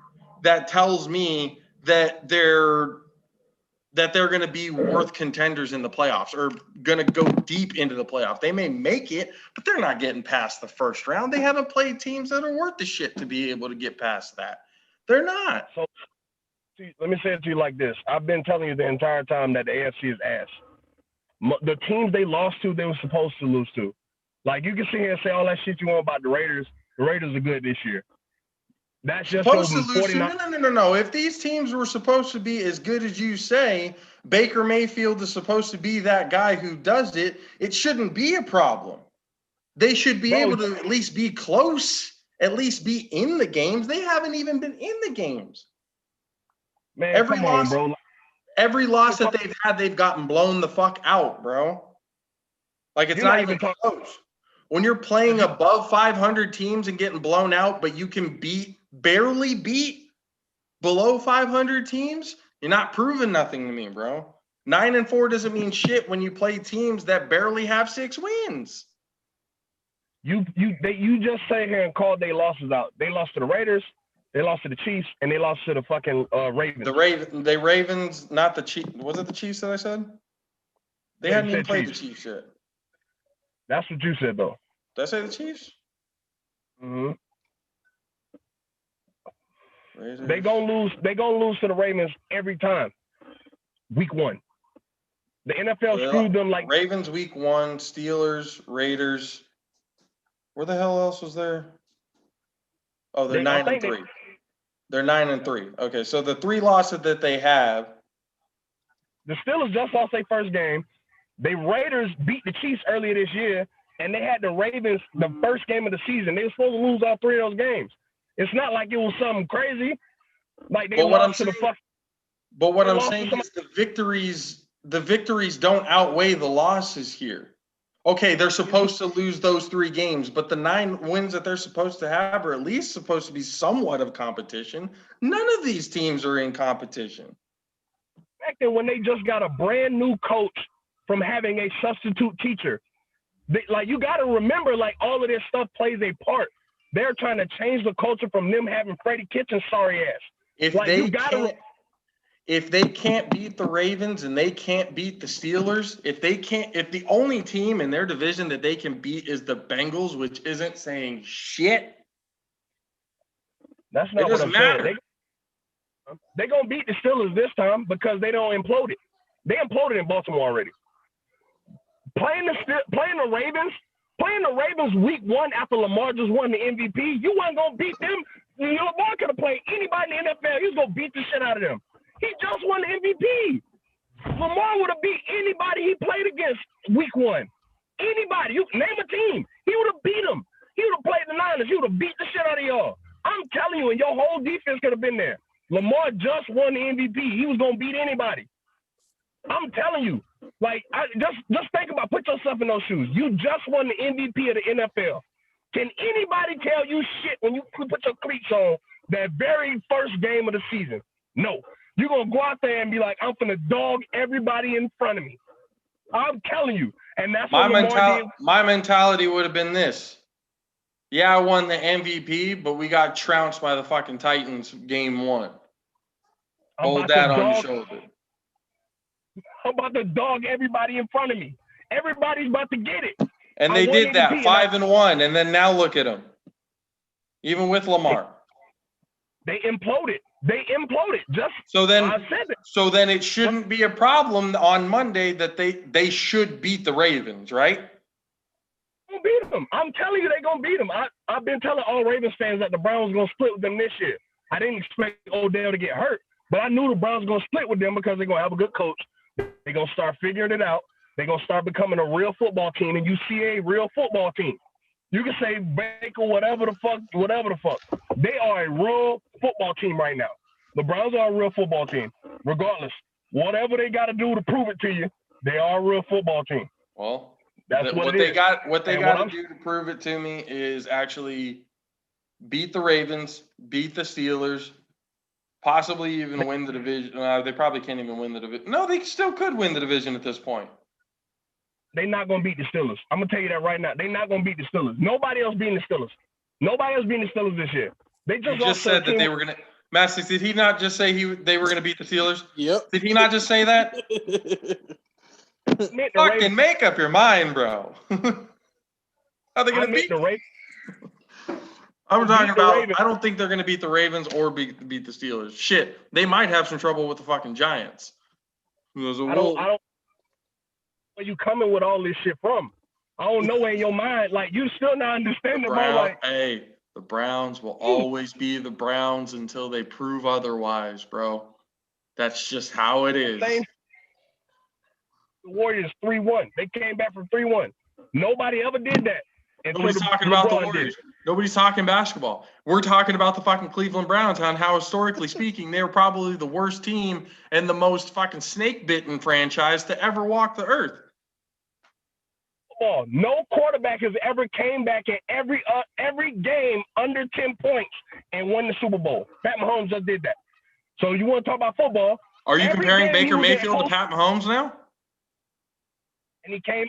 that tells me that they're going to be worth contenders in the playoffs or going to go deep into the playoffs. They may make it, but they're not getting past the first round. They haven't played teams that are worth the shit to be able to get past that. They're not. So, see, let me say it to you like this. I've been telling you the entire time that the AFC is ass. The teams they lost to, they were supposed to lose to. Like, you can sit here and say all that shit you want about the Raiders. The Raiders are good this year. That's just supposed to lose 49. No. If these teams were supposed to be as good as you say, Baker Mayfield is supposed to be that guy who does it. It shouldn't be a problem. They should be able to at least be close, at least be in the games. They haven't even been in the games. Man, every come loss, on, bro. Every loss that they've had, they've gotten blown the fuck out, bro. Like, it's not even close. When you're playing above 500 teams and getting blown out, but you can barely beat below 500 teams, you're not proving nothing to me, bro. 9-4 doesn't mean shit when you play teams that barely have 6 wins. You just sat here and called their losses out. They lost to the Raiders, they lost to the Chiefs, and they lost to the fucking Ravens. The Ravens, not the Chiefs. Was it the Chiefs that I said? They hadn't even played the Chiefs yet. That's what you said, though. Did I say the Chiefs? Mm-hmm. They gonna lose. They gonna lose to the Ravens every time. Week 1. The NFL screwed them like Ravens week 1, Steelers, Raiders. Where the hell else was there? Oh, they're 9-3. They're 9-3. Okay, so the 3 losses that they have. The Steelers just lost their first game. The Raiders beat the Chiefs earlier this year, and they had the Ravens the first game of the season. They were supposed to lose all 3 of those games. It's not like it was something crazy. Like they lost to the fuck. But what I'm saying is the victories don't outweigh the losses here. Okay, they're supposed to lose those 3 games, but the 9 wins that they're supposed to have are at least supposed to be somewhat of competition. None of these teams are in competition. Back then, when they just got a brand new coach from having a substitute teacher, you got to remember, like, all of this stuff plays a part. They're trying to change the culture from them having Freddie Kitchens' sorry ass. If they can't beat the Ravens and they can't beat the Steelers, if the only team in their division that they can beat is the Bengals, which isn't saying shit. That's not what I'm saying. They're going to beat the Steelers this time because they don't implode it. They imploded in Baltimore already. Playing the Ravens week 1 after Lamar just won the MVP, you weren't going to beat them. Lamar could have played anybody in the NFL. He was going to beat the shit out of them. He just won the MVP. Lamar would have beat anybody he played against week 1. Anybody. You name a team. He would have beat them. He would have played the Niners. He would have beat the shit out of y'all. I'm telling you, and your whole defense could have been there. Lamar just won the MVP. He was going to beat anybody. I'm telling you. Like, just think about, put yourself in those shoes. You just won the MVP of the NFL. Can anybody tell you shit when you put your cleats on that very first game of the season? No. You're going to go out there and be like, I'm going to dog everybody in front of me. I'm telling you. And that's what my mentality would have been this. Yeah, I won the MVP, but we got trounced by the fucking Titans game 1. Hold that on your shoulder. I'm about to dog everybody in front of me. Everybody's about to get it. And they did that 5-1, and then now look at them. Even with Lamar, they imploded. Just so then, I said it. So then it shouldn't be a problem on Monday that they should beat the Ravens, right? Gonna beat them. I'm telling you, they're gonna beat them. I've been telling all Ravens fans that the Browns gonna split with them this year. I didn't expect Odell to get hurt, but I knew the Browns gonna split with them because they're gonna have a good coach. They're gonna start figuring it out. They're gonna start becoming a real football team, and you see a real football team. You can say Baker, whatever the fuck. They are a real football team right now. The Browns are a real football team, regardless. Whatever they got to do to prove it to you, they are a real football team. Well, that's what they got to do to prove it to me is actually beat the Ravens, beat the Steelers, possibly even win the division. They probably can't even win the division. No, they still could win the division at this point. They're not going to beat the Steelers. I'm going to tell you that right now. They're not going to beat the Steelers. Nobody else beating the Steelers. Nobody else beating the Steelers this year. They just said that they were going to. Mastic, did he not just say they were going to beat the Steelers? Yep. Did he not just say that? Fucking make up your mind, bro. How they going to beat the Ravens? I'm talking about. I don't think they're going to beat the Ravens or beat the Steelers. Shit, they might have some trouble with the fucking Giants. I don't. Where you coming with all this shit from? I don't know in your mind. Like, you still not understanding. Hey, the Browns will always be the Browns until they prove otherwise, bro. That's just how it is. The Warriors 3-1. They came back from 3-1. Nobody ever did that. Nobody's talking about the Warriors. Nobody's talking basketball. We're talking about the fucking Cleveland Browns and how, historically speaking, they were probably the worst team and the most fucking snake-bitten franchise to ever walk the earth. No quarterback has ever came back in every game under 10 points and won the Super Bowl. Pat Mahomes just did that. So you want to talk about football? Are you comparing Baker Mayfield to Pat Mahomes now? And he came,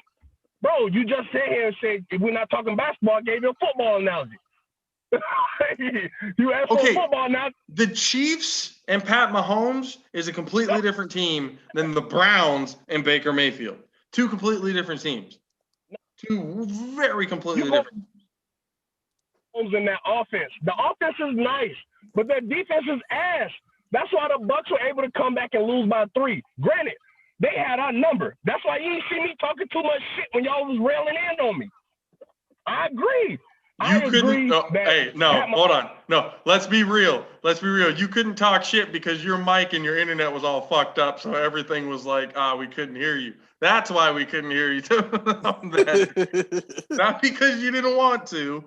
bro. You just sat here and said if we're not talking basketball. I gave you a football analogy. You asked for football now. The Chiefs and Pat Mahomes is a completely different team than the Browns and Baker Mayfield. Two completely different teams. Two very completely different. In that offense. The offense is nice, but their defense is ass. That's why the Bucs were able to come back and lose by 3. Granted, they had our number. That's why you ain't see me talking too much shit when y'all was railing in on me. I agree. Hold on. No, let's be real. You couldn't talk shit because your mic and your internet was all fucked up, so everything was like, we couldn't hear you. That's why we couldn't hear you. Not because you didn't want to.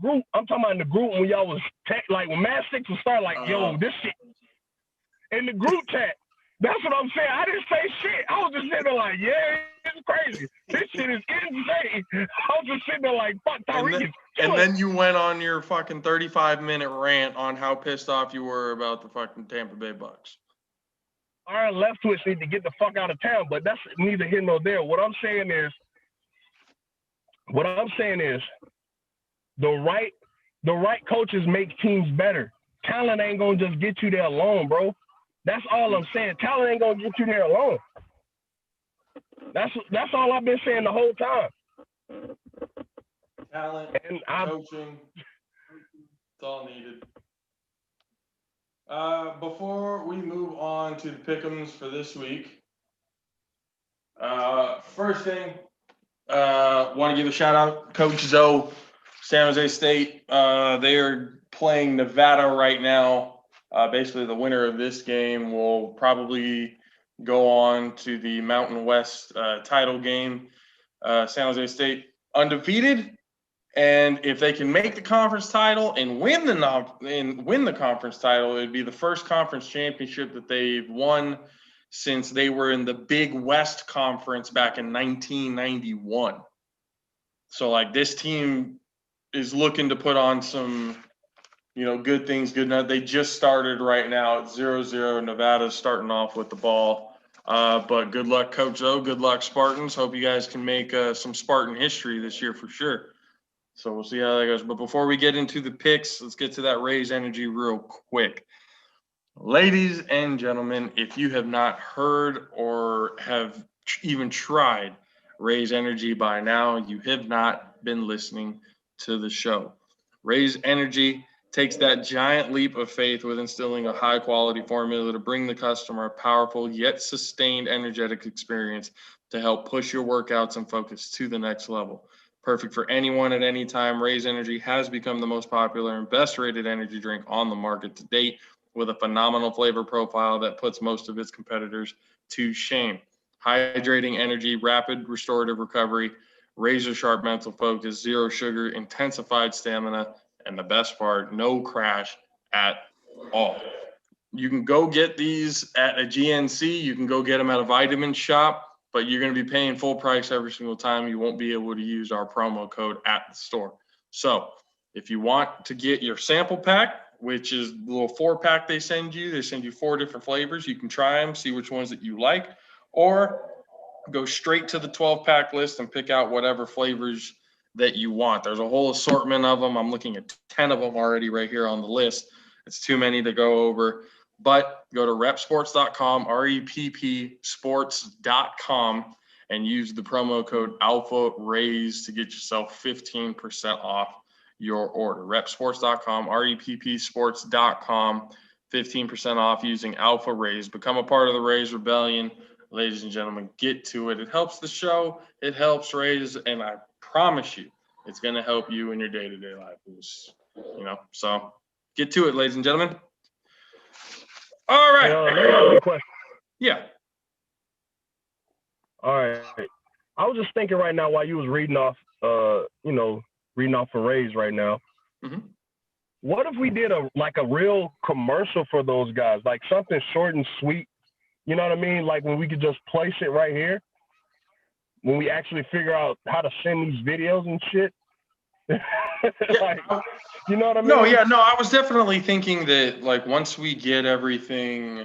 Group, I'm talking about in the group when y'all was when Mad Six was start like, yo, this shit. In the group chat, that's what I'm saying. I didn't say shit. I was just sitting there like, yeah, it's crazy. This shit is insane. I was just sitting there like, fuck Tyreek. And then you went on your fucking 35-minute rant on how pissed off you were about the fucking Tampa Bay Bucks. Our left twitch need to get the fuck out of town, but that's neither here nor there. What I'm saying is the right coaches make teams better. Talent ain't gonna just get you there alone, bro. That's all I'm saying. Talent ain't gonna get you there alone. That's all I've been saying the whole time. Talent, coaching, it's all needed. Before we move on to the pick'ems for this week, first thing, want to give a shout out, Coach Zoe, San Jose State. They are playing Nevada right now. Basically, the winner of this game will probably go on to the Mountain West title game. San Jose State undefeated. And if they can make the conference title and win the conference title, it would be the first conference championship that they've won since they were in the Big West Conference back in 1991. So, like, this team is looking to put on some, good things. They just started right now at 0-0. Nevada's starting off with the ball. But good luck, Coach O. Good luck, Spartans. Hope you guys can make some Spartan history this year for sure. So we'll see how that goes. But before we get into the picks, let's get to that Raise Energy real quick. Ladies and gentlemen, if you have not heard or have even tried Raise Energy by now, you have not been listening to the show. Raise Energy takes that giant leap of faith with instilling a high-quality formula to bring the customer a powerful yet sustained energetic experience to help push your workouts and focus to the next level. Perfect for anyone at any time, Raise Energy has become the most popular and best-rated energy drink on the market to date, with a phenomenal flavor profile that puts most of its competitors to shame. Hydrating energy, rapid restorative recovery, razor-sharp mental focus, zero sugar, intensified stamina, and the best part, no crash at all. You can go get these at a GNC. You can go get them at a vitamin shop, but you're going to be paying full price every single time. You won't be able to use our promo code at the store. So if you want to get your sample pack, which is the little 4-pack they send you 4 different flavors. You can try them, see which ones that you like, or go straight to the 12-pack list and pick out whatever flavors that you want. There's a whole assortment of them. I'm looking at 10 of them already right here on the list. It's too many to go over, but go to repsports.com, reppsports.com, and use the promo code ALPHA-RAISE to get yourself 15% off your order. Repsports.com, reppsports.com, 15% off using Alpha Raise. Become a part of the Raise Rebellion. Ladies and gentlemen, get to it. It helps the show. It helps Raise, and I promise you, it's going to help you in your day-to-day life. So get to it, ladies and gentlemen. All right. Let me ask you a question. Yeah. All right. I was just thinking right now while you was reading off, reading off for Raise right now. Mm-hmm. What if we did a real commercial for those guys, like something short and sweet? You know what I mean? Like when we could just place it right here, when we actually figure out how to send these videos and shit. Yeah. You know what I mean? No, yeah, no, I was definitely thinking that once we get everything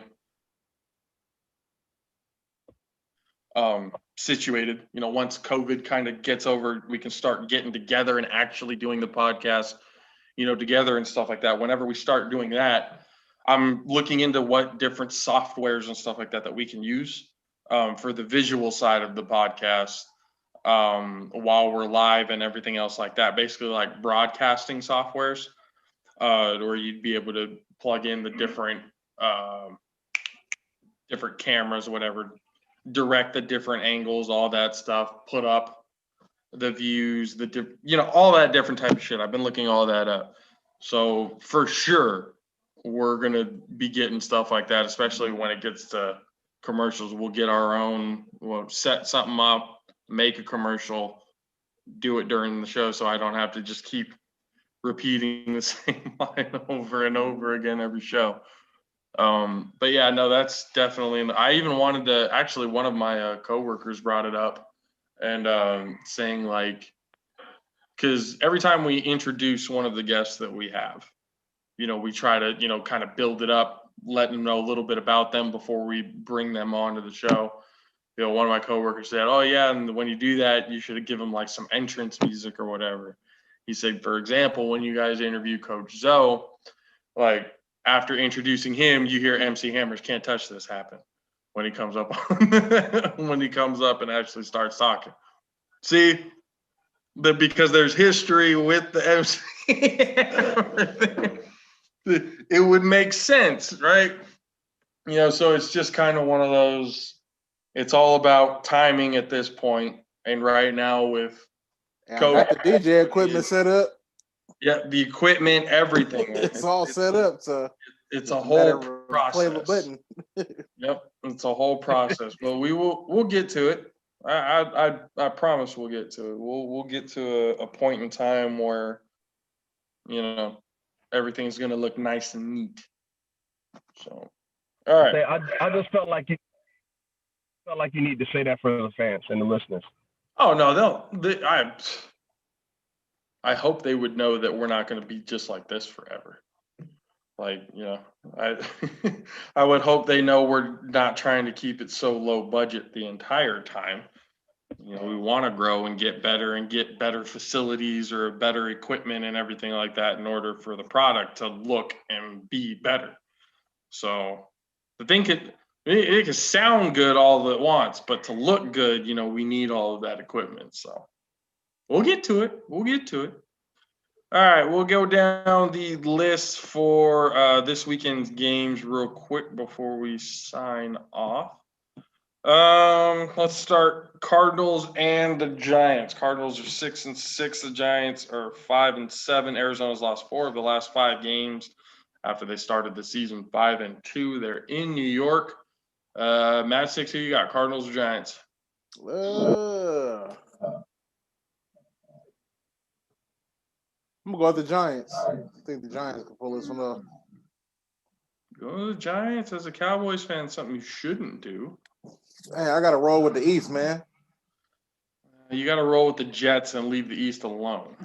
situated, once COVID kind of gets over, we can start getting together and actually doing the podcast, together and stuff like that. Whenever we start doing that, I'm looking into what different softwares and stuff like that we can use for the visual side of the podcast while we're live and everything else like that. Basically like broadcasting softwares where you'd be able to plug in the different cameras, whatever, direct the different angles, all that stuff, put up the views, all that different type of shit. I've been looking all that up. So for sure, we're going to be getting stuff like that, especially when it gets to commercials. We'll get our own, we'll set something up, make a commercial, do it during the show so I don't have to just keep repeating the same line over and over again every show. But yeah, no, that's definitely, I even wanted to, actually one of my coworkers brought it up and saying because every time we introduce one of the guests that we have, we try to, kind of build it up, let them know a little bit about them before we bring them onto the show. One of my coworkers said, oh yeah, and when you do that, you should give them some entrance music or whatever. He said, for example, when you guys interview Coach Zoe, after introducing him, you hear MC Hammer's "Can't Touch This" happen when he comes up and actually starts talking. See, because there's history with the MC Hammer, it would make sense, right? So it's just kind of one of those, it's all about timing at this point. And right now with I got the DJ equipment set up. Yeah, the equipment, everything. It's all set up. So it's a whole process. Play the button. Yep, it's a whole process. But we'll get to it. I promise we'll get to it. We'll get to a point in time where everything's gonna look nice and neat. So, all right. I just felt like you need to say that for the fans and the listeners. Oh no, I hope they would know that we're not going to be just like this forever. Like, I I would hope they know we're not trying to keep it so low budget the entire time. We want to grow and get better facilities or better equipment and everything like that in order for the product to look and be better. So the thing it can sound good all at once, but to look good, we need all of that equipment. So we'll get to it. All right, we'll go down the list for this weekend's games real quick before we sign off. Let's start Cardinals and the Giants. Cardinals are 6-6. The Giants are 5-7. Arizona's lost 4 of the last 5 games after they started the season 5-2. They're in New York. Matt Six, who you got? Cardinals or Giants? I'm gonna go with the Giants. I think the Giants can pull this one off. Go to the Giants as a Cowboys fan. Something you shouldn't do. Hey, I gotta roll with the East, man. You got to roll with the Jets and leave the East alone.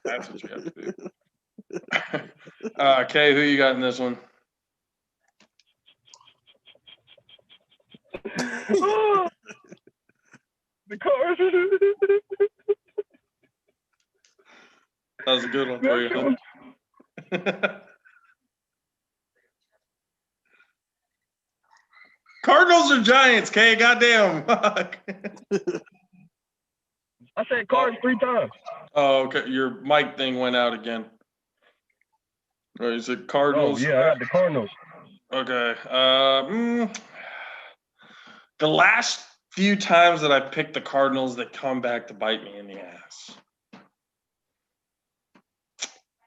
That's what you have to do. Kay, who you got in this one? The Cards. That was a good one for you. Huh? Cardinals or Giants, Kay? Goddamn. I said Cards 3 times. Oh, okay. Your mic thing went out again. Or is it Cardinals? Oh, yeah, I got the Cardinals. Okay. The last few times that I picked the Cardinals, they come back to bite me in the ass.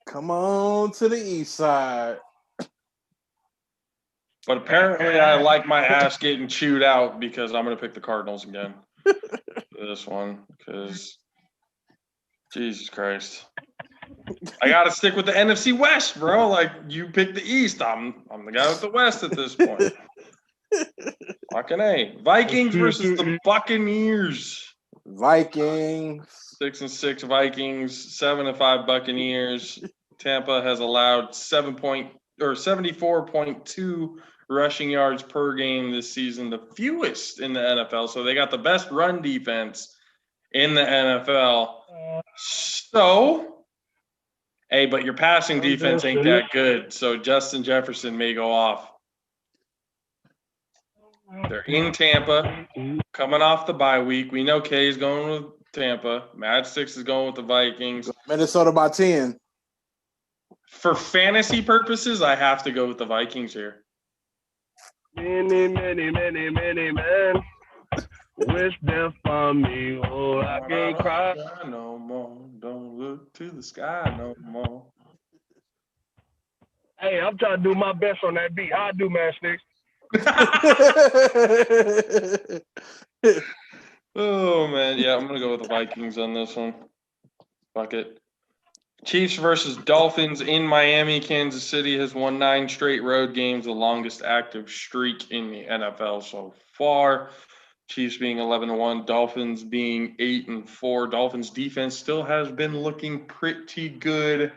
Come on to the East side. But apparently I like my ass getting chewed out because I'm going to pick the Cardinals again. This one, because Jesus Christ. I got to stick with the NFC West, bro. Like, you pick the East. I'm the guy with the West at this point. Fucking A. Vikings versus the Buccaneers. Vikings. 6-6 Vikings, 7-5 Buccaneers. Tampa has allowed 74.2 rushing yards per game this season, the fewest in the NFL. So they got the best run defense in the NFL. So, hey, but your passing defense ain't that good. So Justin Jefferson may go off. They're in Tampa, coming off the bye week. We know Kay's going with Tampa. Mad Six is going with the Vikings. Minnesota by 10. For fantasy purposes, I have to go with the Vikings here. Many, man. Wish death on me. Oh, I can't cry no more. Don't look to the sky no more. Hey, I'm trying to do my best on that beat. How I do, man, Sticks? Oh, man. Yeah, I'm going to go with the Vikings on this one. Fuck it. Chiefs versus Dolphins in Miami. Kansas City has won 9 straight road games, the longest active streak in the NFL so far. Chiefs being 11-1, Dolphins being 8-4. Dolphins defense still has been looking pretty good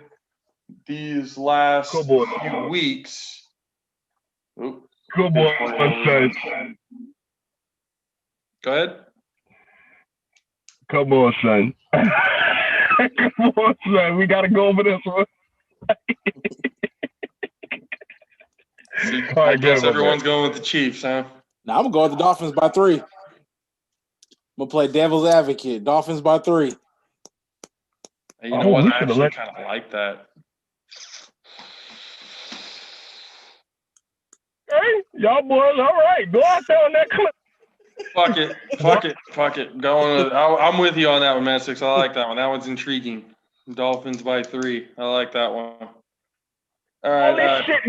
these last few weeks. Oop. Good boy, son. Go ahead. Come on, son. Come on, son. We got to go over this one. I guess everyone's going with the Chiefs, huh? Now I'm going to go with the Dolphins by 3. I'm going to play devil's advocate. Dolphins by 3. Hey, you know what? I actually kind of like that. Hey, y'all boys, all right. Go out there on that clip. Fuck it. I'm with you on that one, man. Six. I like that one. That one's intriguing. Dolphins by 3. I like that one. All right. Shit,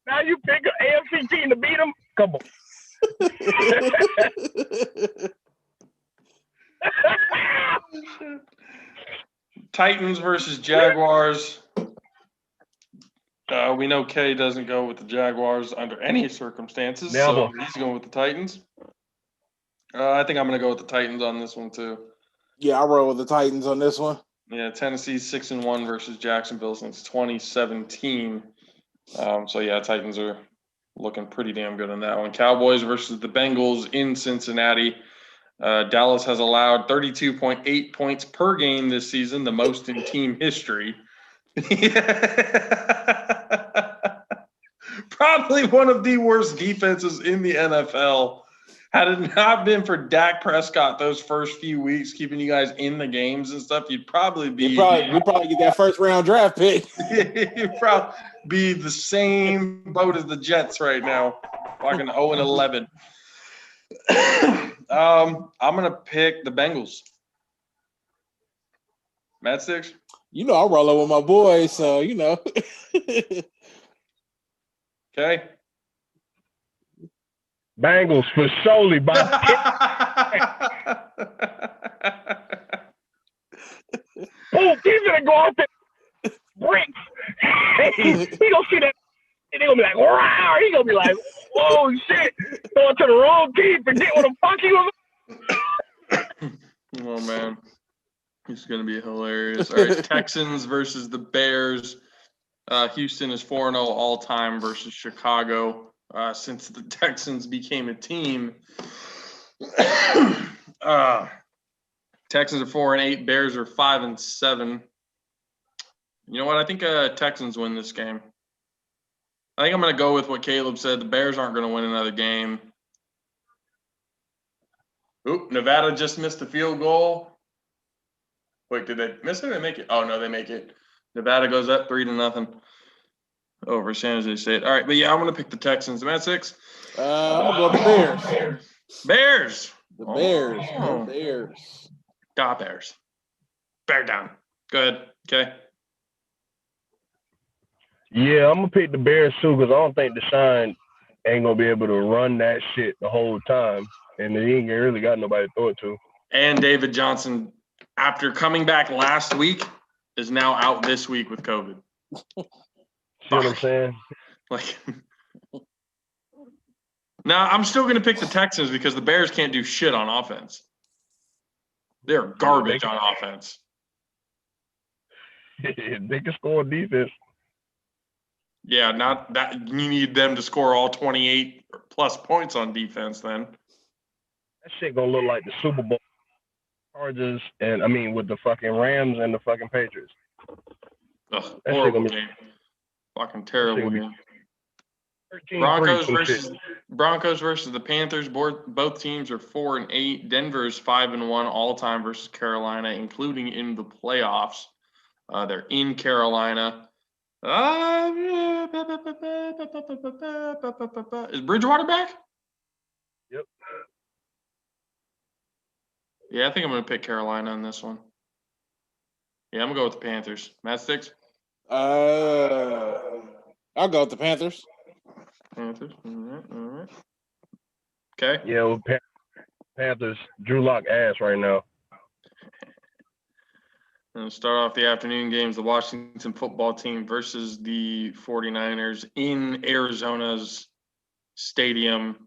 now you pick an AFC team to beat them? Come on. Titans versus Jaguars. We know Kay doesn't go with the Jaguars under any circumstances, so he's going with the Titans. I think I'm going to go with the Titans on this one too. Yeah, I roll with the Titans on this one. Yeah, Tennessee's 6-1 versus Jacksonville since 2017. So yeah, Titans are looking pretty damn good on that one. Cowboys versus the Bengals in Cincinnati. Dallas has allowed 32.8 points per game this season, the most in team history. Probably one of the worst defenses in the NFL. Had it not been for Dak Prescott those first few weeks, keeping you guys in the games and stuff, you'd probably be We'd probably get that first round draft pick. you'd probably be the same boat as the Jets right now, fucking 0-11. I'm gonna pick the Bengals. Matt Sticks? You know, I'm rolling with my boys, so you know. Okay. Bengals for solely by oh, he's gonna go out there bricks. Hey, he gonna see that and they gonna be like, wow, he gonna be like, whoa shit, going to the wrong team, forget what the fuck he was. Oh man. It's gonna be hilarious. All right, Texans versus the Bears. Houston is 4-0 all time versus Chicago. Since the Texans became a team. Texans are 4-8. Bears are 5-7. You know what? I think Texans win this game. I think I'm going to go with what Caleb said. The Bears aren't going to win another game. Oop, Nevada just missed a field goal. Wait, did they miss it or make it? Oh, no, they make it. Nevada goes up 3-0 over San Jose State. All right, but yeah, I'm going to pick the Texans. Matt Six? I'm going to go with the Bears. Bears. The Bears. Oh. The Bears. Bears. Bear down. Go ahead. Okay. Yeah, I'm gonna pick the Bears too because I don't think Deshaun ain't gonna be able to run that shit the whole time, and he ain't really got nobody to throw it to. And David Johnson, after coming back last week, is now out this week with COVID. See what I'm saying? Like, now I'm still gonna pick the Texans because the Bears can't do shit on offense. They're garbage on offense. They can score defense. Yeah, not that you need them to score all 28 plus points on defense then. That shit gonna look like the Super Bowl Chargers and with the fucking Rams and the fucking Patriots. Ugh, horrible game. Fucking terrible game. Broncos versus the Panthers. Both teams are 4-8. Denver is 5-1 all time versus Carolina, including in the playoffs. They're in Carolina. Is Bridgewater back? Yep. Yeah, I think I'm going to pick Carolina on this one. Yeah, I'm going to go with the Panthers. Matt Sticks? I'll go with the Panthers. Panthers. All right. Okay. Yeah, well, Panthers. Drew Lock ass right now. And start off the afternoon games, the Washington football team versus the 49ers in Arizona's stadium,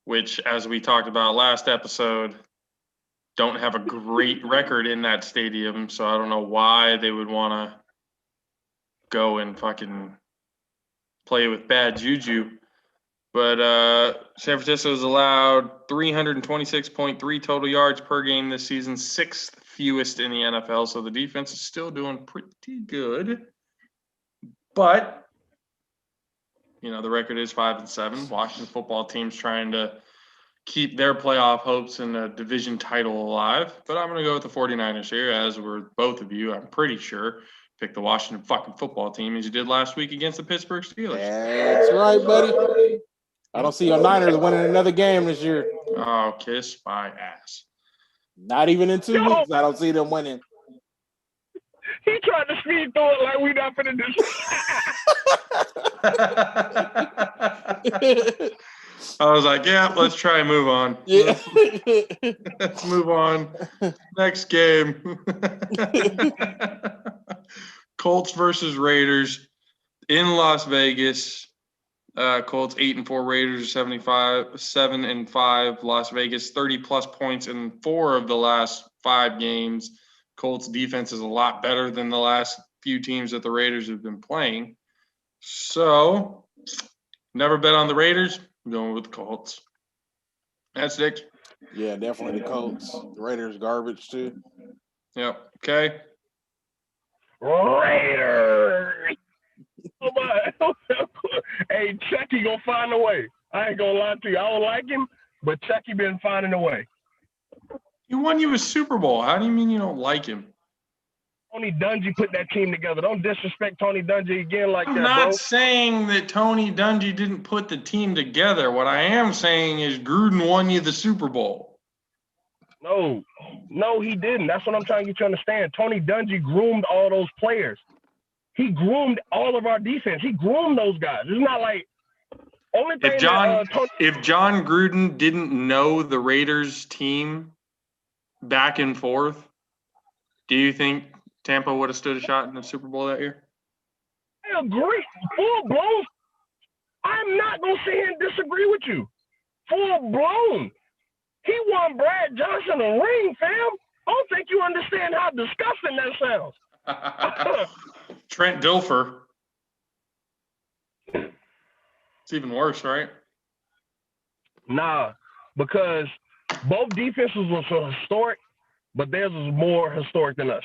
which, as we talked about last episode, don't have a great record in that stadium. So I don't know why they would want to go and fucking play with bad juju. But San Francisco's allowed 326.3 total yards per game this season, sixth fewest in the NFL. So the defense is still doing pretty good. But, the record is 5-7. Washington football team's trying to keep their playoff hopes and a division title alive. But I'm going to go with the 49ers here, as were both of you, I'm pretty sure. Pick the Washington fucking football team as you did last week against the Pittsburgh Steelers. That's right, buddy. I don't see your Niners winning another game this year. Oh, kiss my ass. Not even in 2 weeks, I don't see them winning. He tried to speed through it like we not finna do. I was like, yeah, let's try and move on. Yeah. Let's move on. Next game. Colts versus Raiders in Las Vegas. Colts 8-4, Raiders 7-5, Las Vegas 30+ points in 4 of the last 5 games. Colts defense is a lot better than the last few teams that the Raiders have been playing. So, never bet on the Raiders. I'm going with the Colts. That's Dick. Yeah, definitely the Colts. The Raiders garbage too. Yep. Okay. Raiders. Oh my. Hey, Chucky gonna find a way. I ain't gonna lie to you. I don't like him, but Chucky been finding a way. He won you a Super Bowl. How do you mean you don't like him? Tony Dungy put that team together. Don't disrespect Tony Dungy again like I'm that, not bro. saying that Tony Dungy didn't put the team together. What I am saying is Gruden won you the Super Bowl. No, he didn't. That's what I'm trying to get you to understand. Tony Dungy groomed all those players. He groomed all of our defense. He groomed those guys. It's not like only thing if John Gruden didn't know the Raiders team back and forth, do you think Tampa would have stood a shot in the Super Bowl that year? I agree. Full blown. I'm not gonna sit here and disagree with you. Full blown. He won Brad Johnson a ring, fam. I don't think you understand how disgusting that sounds. Trent Dilfer. It's even worse, right? Nah, because both defenses was historic, but theirs was more historic than us.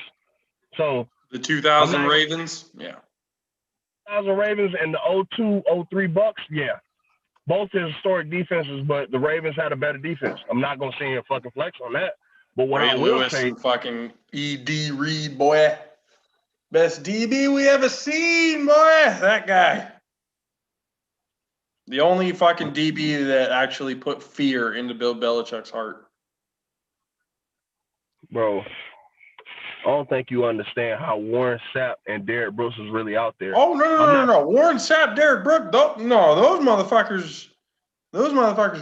So the 2000 Ravens, yeah. 2000 Ravens and the 02-03 Bucks, yeah. Both historic defenses, but the Ravens had a better defense. I'm not gonna sit here and fucking flex on that. But what Ray I will Lewis say, and fucking E.D. Reed, boy. Best DB we ever seen, boy. That guy. The only fucking DB that actually put fear into Bill Belichick's heart. Bro, I don't think you understand how Warren Sapp and Derrick Brooks is really out there. Oh, no. Warren Sapp, Derrick Brooks, those motherfuckers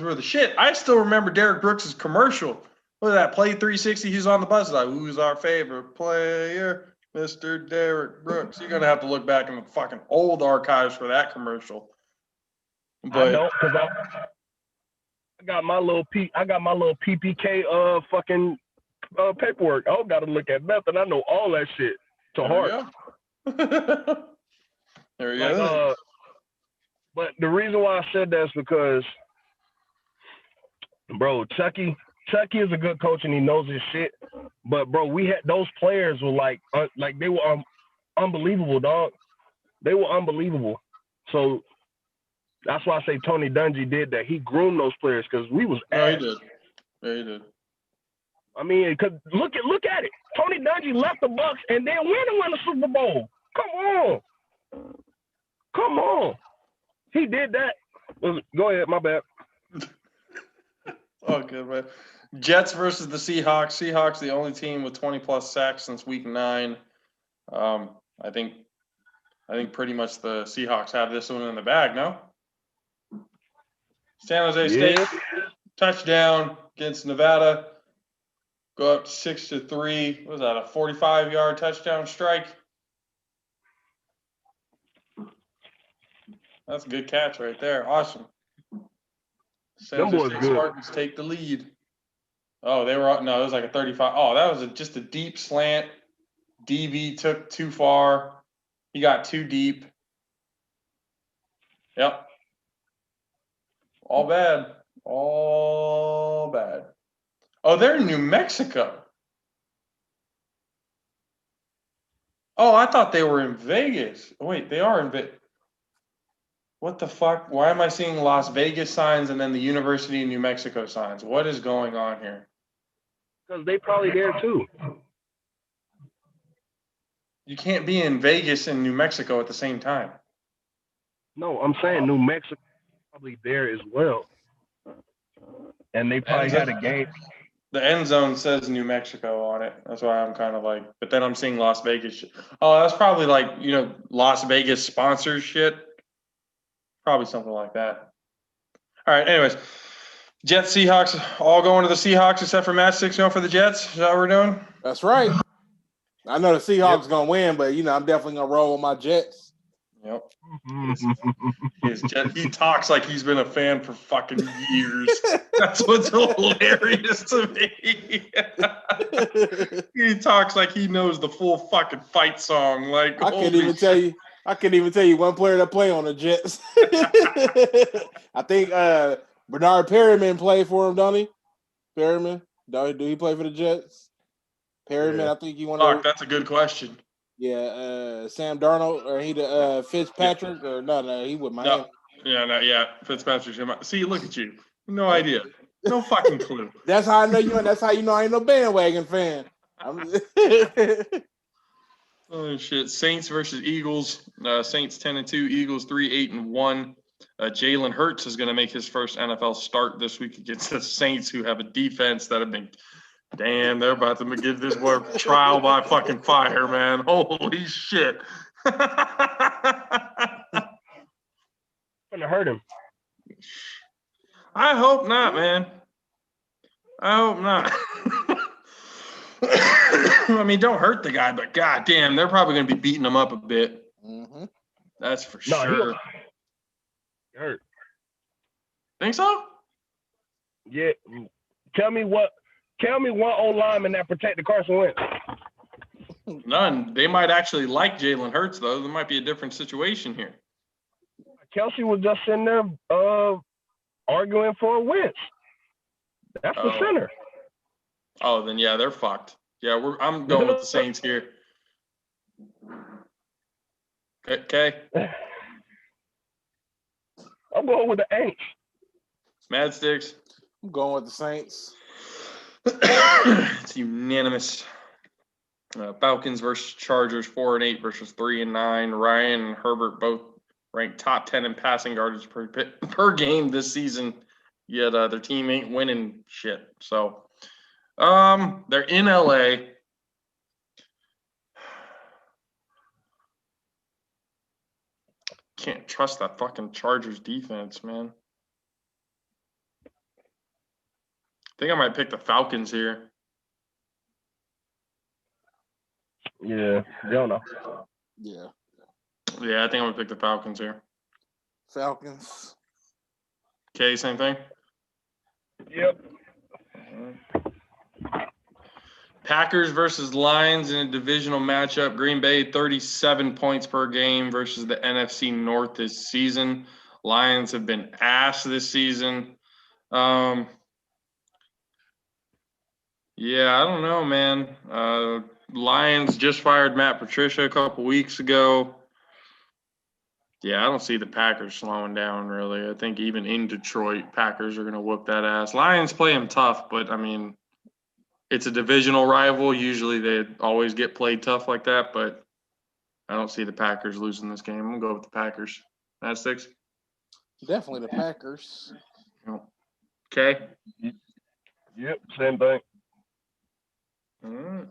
were the shit. I still remember Derrick Brooks' commercial. What was that? Play 360, he's on the bus. Like, who's our favorite player? Mr. Derrick Brooks. You're going to have to look back in the fucking old archives for that commercial. But I know, because I got my little PPK fucking paperwork. I don't got to look at nothing. I know all that shit to heart. There you go. But the reason why I said that is because, bro, Chucky is a good coach and he knows his shit. But bro, we had those players were like they were unbelievable, dog. They were unbelievable. So that's why I say Tony Dungy did that. He groomed those players because we was ass. He did. Yeah, he did. I mean, cause look at it. Tony Dungy left the Bucks and then went and won the Super Bowl. Come on. He did that. Go ahead, my bad. Oh, good, man. Jets versus the Seahawks. Seahawks, the only team with 20+ sacks since week 9. I think pretty much the Seahawks have this one in the bag, no? San Jose State, touchdown against Nevada. Go up 6-3. What was that, a 45-yard touchdown strike? That's a good catch right there. Awesome. San Jose State Spartans take the lead. Oh, it was like a 35. Oh, that was just a deep slant. DB took too far. He got too deep. Yep. All bad. Oh, they're in New Mexico. Oh, I thought they were in Vegas. Wait, they are in Vegas. What the fuck? Why am I seeing Las Vegas signs and then the University of New Mexico signs? What is going on here? Because they probably there too. You can't be in Vegas and New Mexico at the same time. No, I'm saying New Mexico probably there as well. And they probably had a game. The end zone says New Mexico on it. That's why I'm kind of like, but then I'm seeing Las Vegas. Oh, that's probably like, Las Vegas sponsors shit. Probably something like that. All right, anyways. Jets, Seahawks, all going to the Seahawks except for Matt 6 going for the Jets. Is that what we're doing? That's right. I know the Seahawks going to win, but, I'm definitely going to roll with my Jets. Yep. He talks like he's been a fan for fucking years. That's what's hilarious to me. He talks like he knows the full fucking fight song. Like I can't even tell you. I can't even tell you one player that play on the Jets. I think Bernard Perriman played for him, don't he? Perriman, do he play for the Jets? Perriman, Yeah. I think he won. Fuck, that's a good question. Yeah, Sam Darnold, or he the Fitzpatrick, or no, he with Miami. No, Fitzpatrick's. See, look at you. No idea. No fucking clue. That's how I know you, and that's how you know I ain't no bandwagon fan. Oh shit! Saints versus Eagles. Saints 10-2. Eagles 3-8-1. Jalen Hurts is going to make his first NFL start this week against the Saints, who have a defense that have been. Damn, they're about to give this boy trial by fucking fire, man. Holy shit. Gonna hurt him. I hope not, man. I hope not. I mean, don't hurt the guy, but goddamn, they're probably going to be beating him up a bit. Mm-hmm. That's for sure. He hurt. Think so? Yeah. Tell me one old lineman that protected Carson Wentz. None. They might actually like Jalen Hurts, though. There might be a different situation here. Kelsey was just sitting there arguing for a Wentz. That's the center. Oh, then yeah, they're fucked. Yeah, I'm going with the Saints here. Okay. I'm going with the Aints. Mad Sticks. I'm going with the Saints. It's unanimous. Falcons versus Chargers, 4-8 versus 3-9. Ryan and Herbert both ranked top 10 in passing yardage per game this season. Yet their team ain't winning shit. So they're in LA. Can't trust that fucking Chargers defense, man. I think I might pick the Falcons here. Yeah, don't know. Yeah. Yeah, I think I'm gonna pick the Falcons here. Falcons. Okay, same thing. Yep. Packers versus Lions in a divisional matchup. Green Bay 37 points per game versus the NFC North this season. Lions have been ass this season. Yeah, I don't know, man. Lions just fired Matt Patricia a couple weeks ago. Yeah, I don't see the Packers slowing down, really. I think even in Detroit, Packers are going to whoop that ass. Lions play them tough, but, I mean, it's a divisional rival. Usually they always get played tough like that, but I don't see the Packers losing this game. I'm going to go with the Packers. That sticks? Definitely the Packers. Okay. Yep, same thing. All right.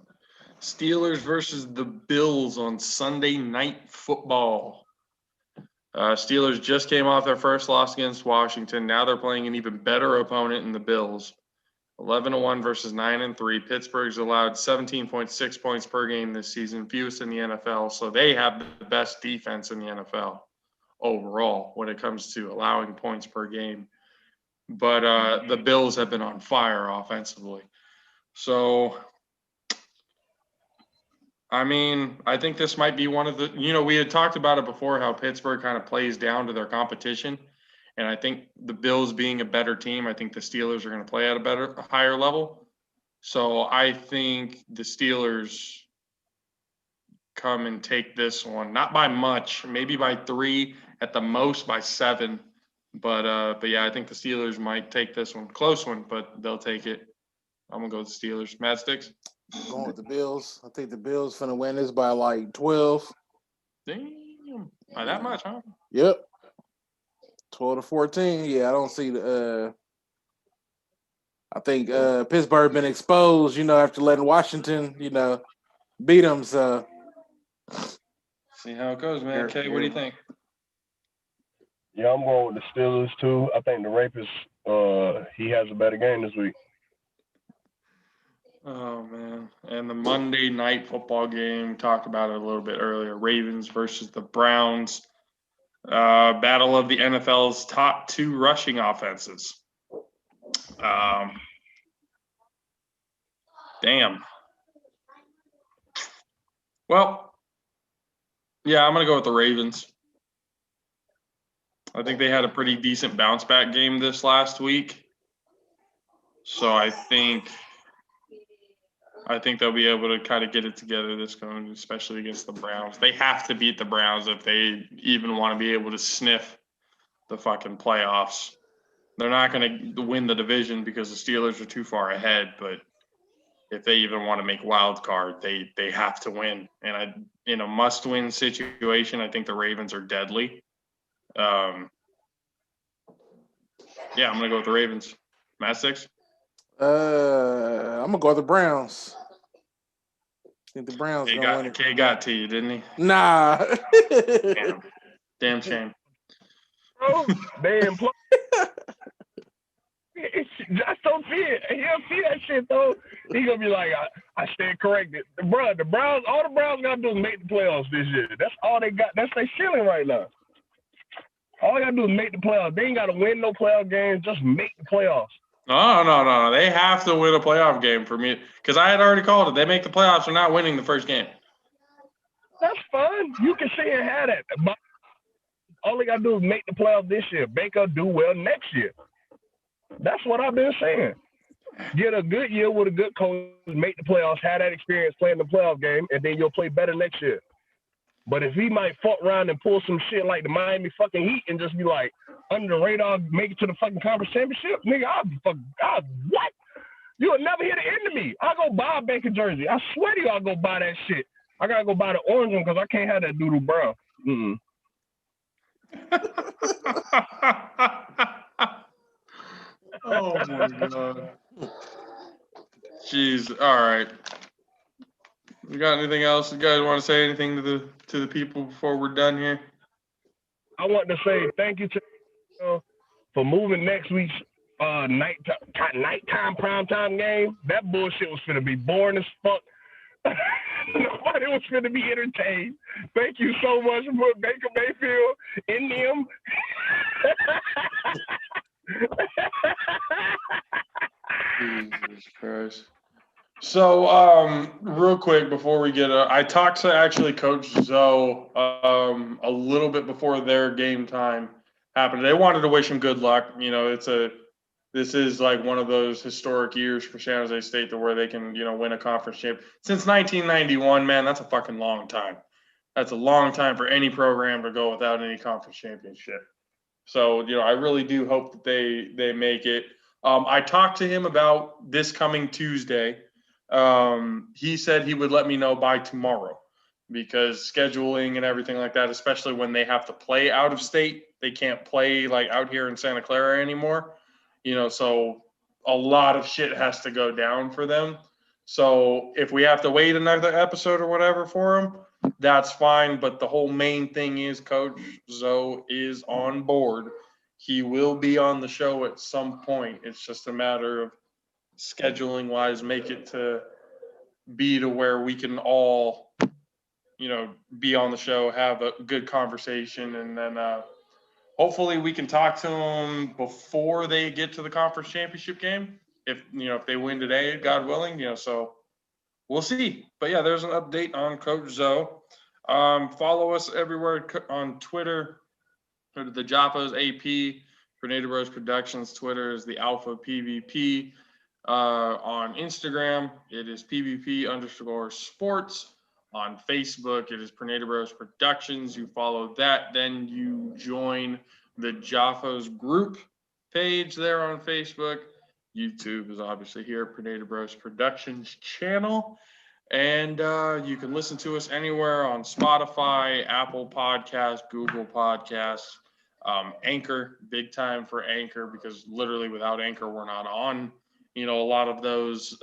Steelers versus the Bills on Sunday Night Football. Steelers just came off their first loss against Washington. Now they're playing an even better opponent in the Bills. 11-1 versus 9-3. Pittsburgh's allowed 17.6 points per game this season, fewest in the NFL. So they have the best defense in the NFL overall when it comes to allowing points per game. But the Bills have been on fire offensively. So, I mean, I think this might be one of the, we had talked about it before, how Pittsburgh kind of plays down to their competition. And I think the Bills being a better team, I think the Steelers are going to play at a higher level. So I think the Steelers come and take this one, not by much, maybe by 3, at the most by 7. But yeah, I think the Steelers might take this one. Close one, but they'll take it. I'm going to go with the Steelers. Mad Sticks? I'm going with the Bills. I think the Bills finna win this by like 12. Damn. By that much, huh? Yep. 12-14. Yeah, I don't see the I think Pittsburgh been exposed, after letting Washington, beat them. So see how it goes, man. Kay, what do you think? Yeah, I'm going with the Steelers too. I think the Rapist, he has a better game this week. Oh, man. And the Monday Night Football game, we talked about it a little bit earlier. Ravens versus the Browns. Battle of the NFL's top 2 rushing offenses. Damn. Well, yeah, I'm going to go with the Ravens. I think they had a pretty decent bounce back game this last week. So I think they'll be able to kind of get it together this game, especially against the Browns. They have to beat the Browns if they even want to be able to sniff the fucking playoffs. They're not going to win the division because the Steelers are too far ahead, but if they even want to make wild card, they have to win. And in a must-win situation, I think the Ravens are deadly. Yeah, I'm gonna go with the Ravens. Matt Six. I'm gonna go with the Browns. I think the Browns gonna win it. K got to you, didn't he? Nah. Damn shame. Oh, damn. I don't see it. He'll see that shit though. He gonna be like, I stand corrected. The Browns, all the Browns gotta do is make the playoffs this year. That's all they got. That's their ceiling right now. All they gotta do is make the playoffs. They ain't gotta win no playoff games. Just make the playoffs. No. They have to win a playoff game for me because I had already called it. They make the playoffs. They're not winning the first game. That's fine. You can sit and have that. But all they gotta do is make the playoffs this year. Baker do well next year. That's what I've been saying. Get a good year with a good coach, make the playoffs, have that experience playing the playoff game, and then you'll play better next year. But if he might fuck around and pull some shit like the Miami fucking Heat and just be like, under the radar, make it to the fucking conference championship, nigga, what? You'll never hear the end of me. I'll go buy a Baker jersey. I swear to you, I'll go buy that shit. I gotta go buy the orange one because I can't have that doodle brown. Oh my god. Jeez. All right. You got anything else? You guys want to say anything to the people before we're done here? I want to say thank you to for moving next week's nighttime primetime game. That bullshit was gonna be boring as fuck. Nobody was gonna be entertained. Thank you so much for putting Baker Mayfield in them. Jesus Christ. So, real quick before we get, I talked to actually Coach Zoe a little bit before their game time happened. They wanted to wish him good luck. You know, this is like one of those historic years for San Jose State to where they can, win a conference championship. Since 1991, man, that's a fucking long time. That's a long time for any program to go without any conference championship. So, I really do hope that they make it. I talked to him about this coming Tuesday. He said he would let me know by tomorrow because scheduling and everything like that, especially when they have to play out of state, they can't play like out here in Santa Clara anymore, so a lot of shit has to go down for them. So if we have to wait another episode or whatever for him, that's fine. But the whole main thing is Coach Zoe is on board. He will be on the show at some point. It's just a matter of scheduling wise, make it to be to where we can all, be on the show, have a good conversation. And then hopefully we can talk to them before they get to the conference championship game. If they win today, God willing, so we'll see. But yeah, there's an update on Coach Zoe. Follow us everywhere on Twitter, the JAFFO's AP, Tornado Bros Productions. Twitter is the Alpha PvP. On Instagram, it is PvP_sports. On Facebook, it is Tornado Bros Productions. You follow that, then you join the JAFFO's group page there on Facebook. YouTube is obviously here, Tornado Bros Productions channel. And you can listen to us anywhere on Spotify, Apple Podcasts, Google Podcasts, Anchor, big time for Anchor, because literally without Anchor, we're not on, a lot of those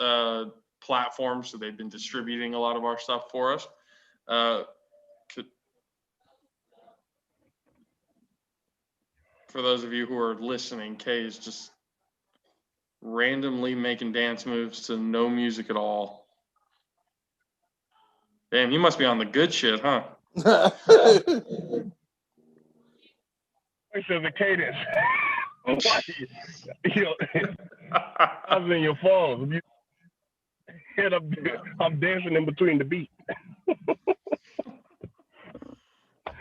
platforms. So they've been distributing a lot of our stuff for us. For those of you who are listening, Kay is just randomly making dance moves to no music at all. Damn, he must be on the good shit, huh? voice as a cadence. You know, I was in your falls. And I'm dancing in between the beat.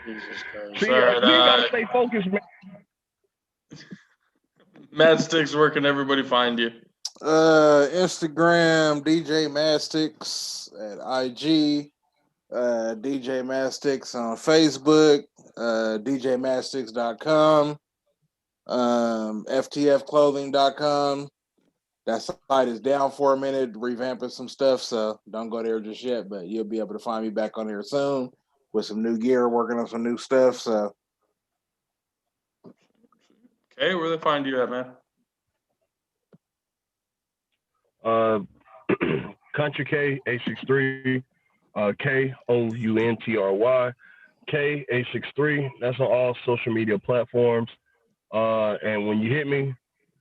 Jesus Christ. See, All right, you gotta stay focused, man. Mad Sticks, where can everybody find you? Instagram, DJ Mastix at IG, DJ Mastix on Facebook, DJMastix.com, FTFclothing.com. That site is down for a minute, revamping some stuff, so don't go there just yet, but you'll be able to find me back on there soon with some new gear, working on some new stuff, so. Okay, where they find you at, man? Country K 863, KOUNTRY K 863. That's on all social media platforms. And when you hit me,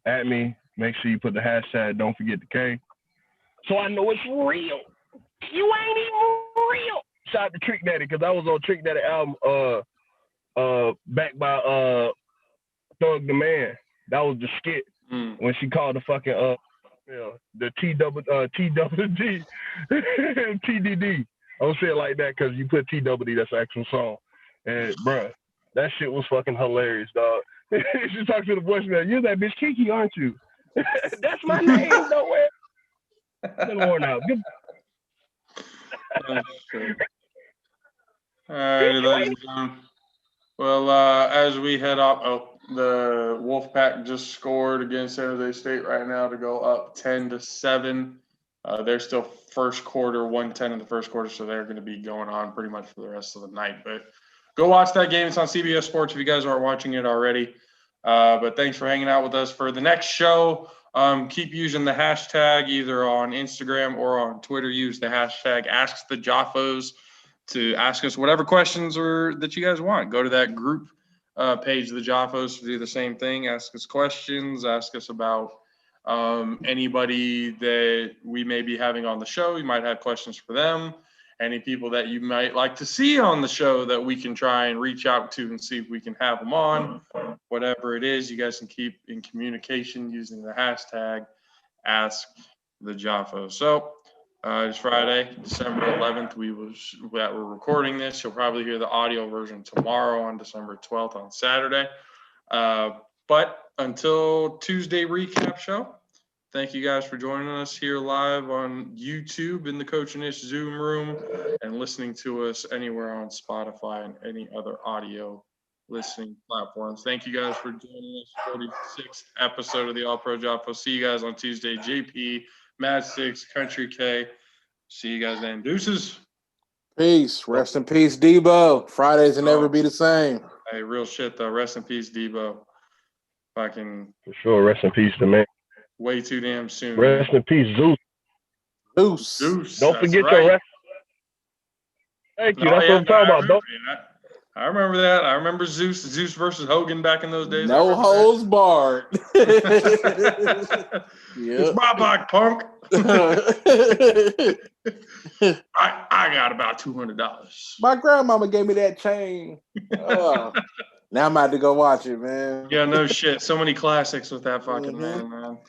at me, make sure you put the hashtag. Don't forget the K, so I know it's real. You ain't even real. Shout out to Trick Daddy, because I was on Trick Daddy album. Backed by Thug the Man. That was the skit when she called the fucking the TDD. TDD. I don't say it like that because you put TWD, that's the actual song. And bruh, that shit was fucking hilarious, dog. She talks to the voicemail. You're that bitch Kiki, aren't you? That's my name, nowhere. Been worn out. All right, ladies and gentlemen. Well, as we head off, the Wolfpack just scored against San Jose State right now to go up 10-7. They're still first quarter, 1:10 in the first quarter, so they're going to be going on pretty much for the rest of the night. But go watch that game. It's on CBS Sports if you guys aren't watching it already. But thanks for hanging out with us for the next show. Keep using the hashtag either on Instagram or on Twitter. Use the hashtag AskTheJaffos to ask us whatever questions that you guys want. Go to that group page of the Jaffos to do the same thing. Ask us questions. Ask us about anybody that we may be having on the show. You might have questions for them. Any people that you might like to see on the show that we can try and reach out to and see if we can have them on. Whatever it is, you guys can keep in communication using the hashtag AskTheJaffos. So it's Friday, December 11th. We're recording this. You'll probably hear the audio version tomorrow on December 12th on Saturday. But until Tuesday recap show, thank you guys for joining us here live on YouTube in the Coach and Ish Zoom room and listening to us anywhere on Spotify and any other audio listening platforms. Thank you guys for joining us. 46th episode of the All Pro Jaffo. See you guys on Tuesday. JP, Mad Six, Country K. See you guys then. Deuces. Peace. Rest in peace, Debo. Fridays will never be the same. Hey, real shit though. Rest in peace, Debo. Fucking for sure. Rest in peace to me. Way too damn soon. Rest in peace, Zeus. Zeus. Don't forget the rest. Thank you. That's what I'm talking about. I remember that. I remember Zeus versus Hogan back in those days. No holds barred. It's my back, punk. I got about $200. My grandmama gave me that chain. Now I'm about to go watch it, man. Yeah, no shit. So many classics with that fucking man. All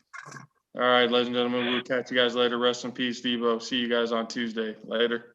right, ladies and gentlemen, we'll catch you guys later. Rest in peace, Debo. See you guys on Tuesday. Later.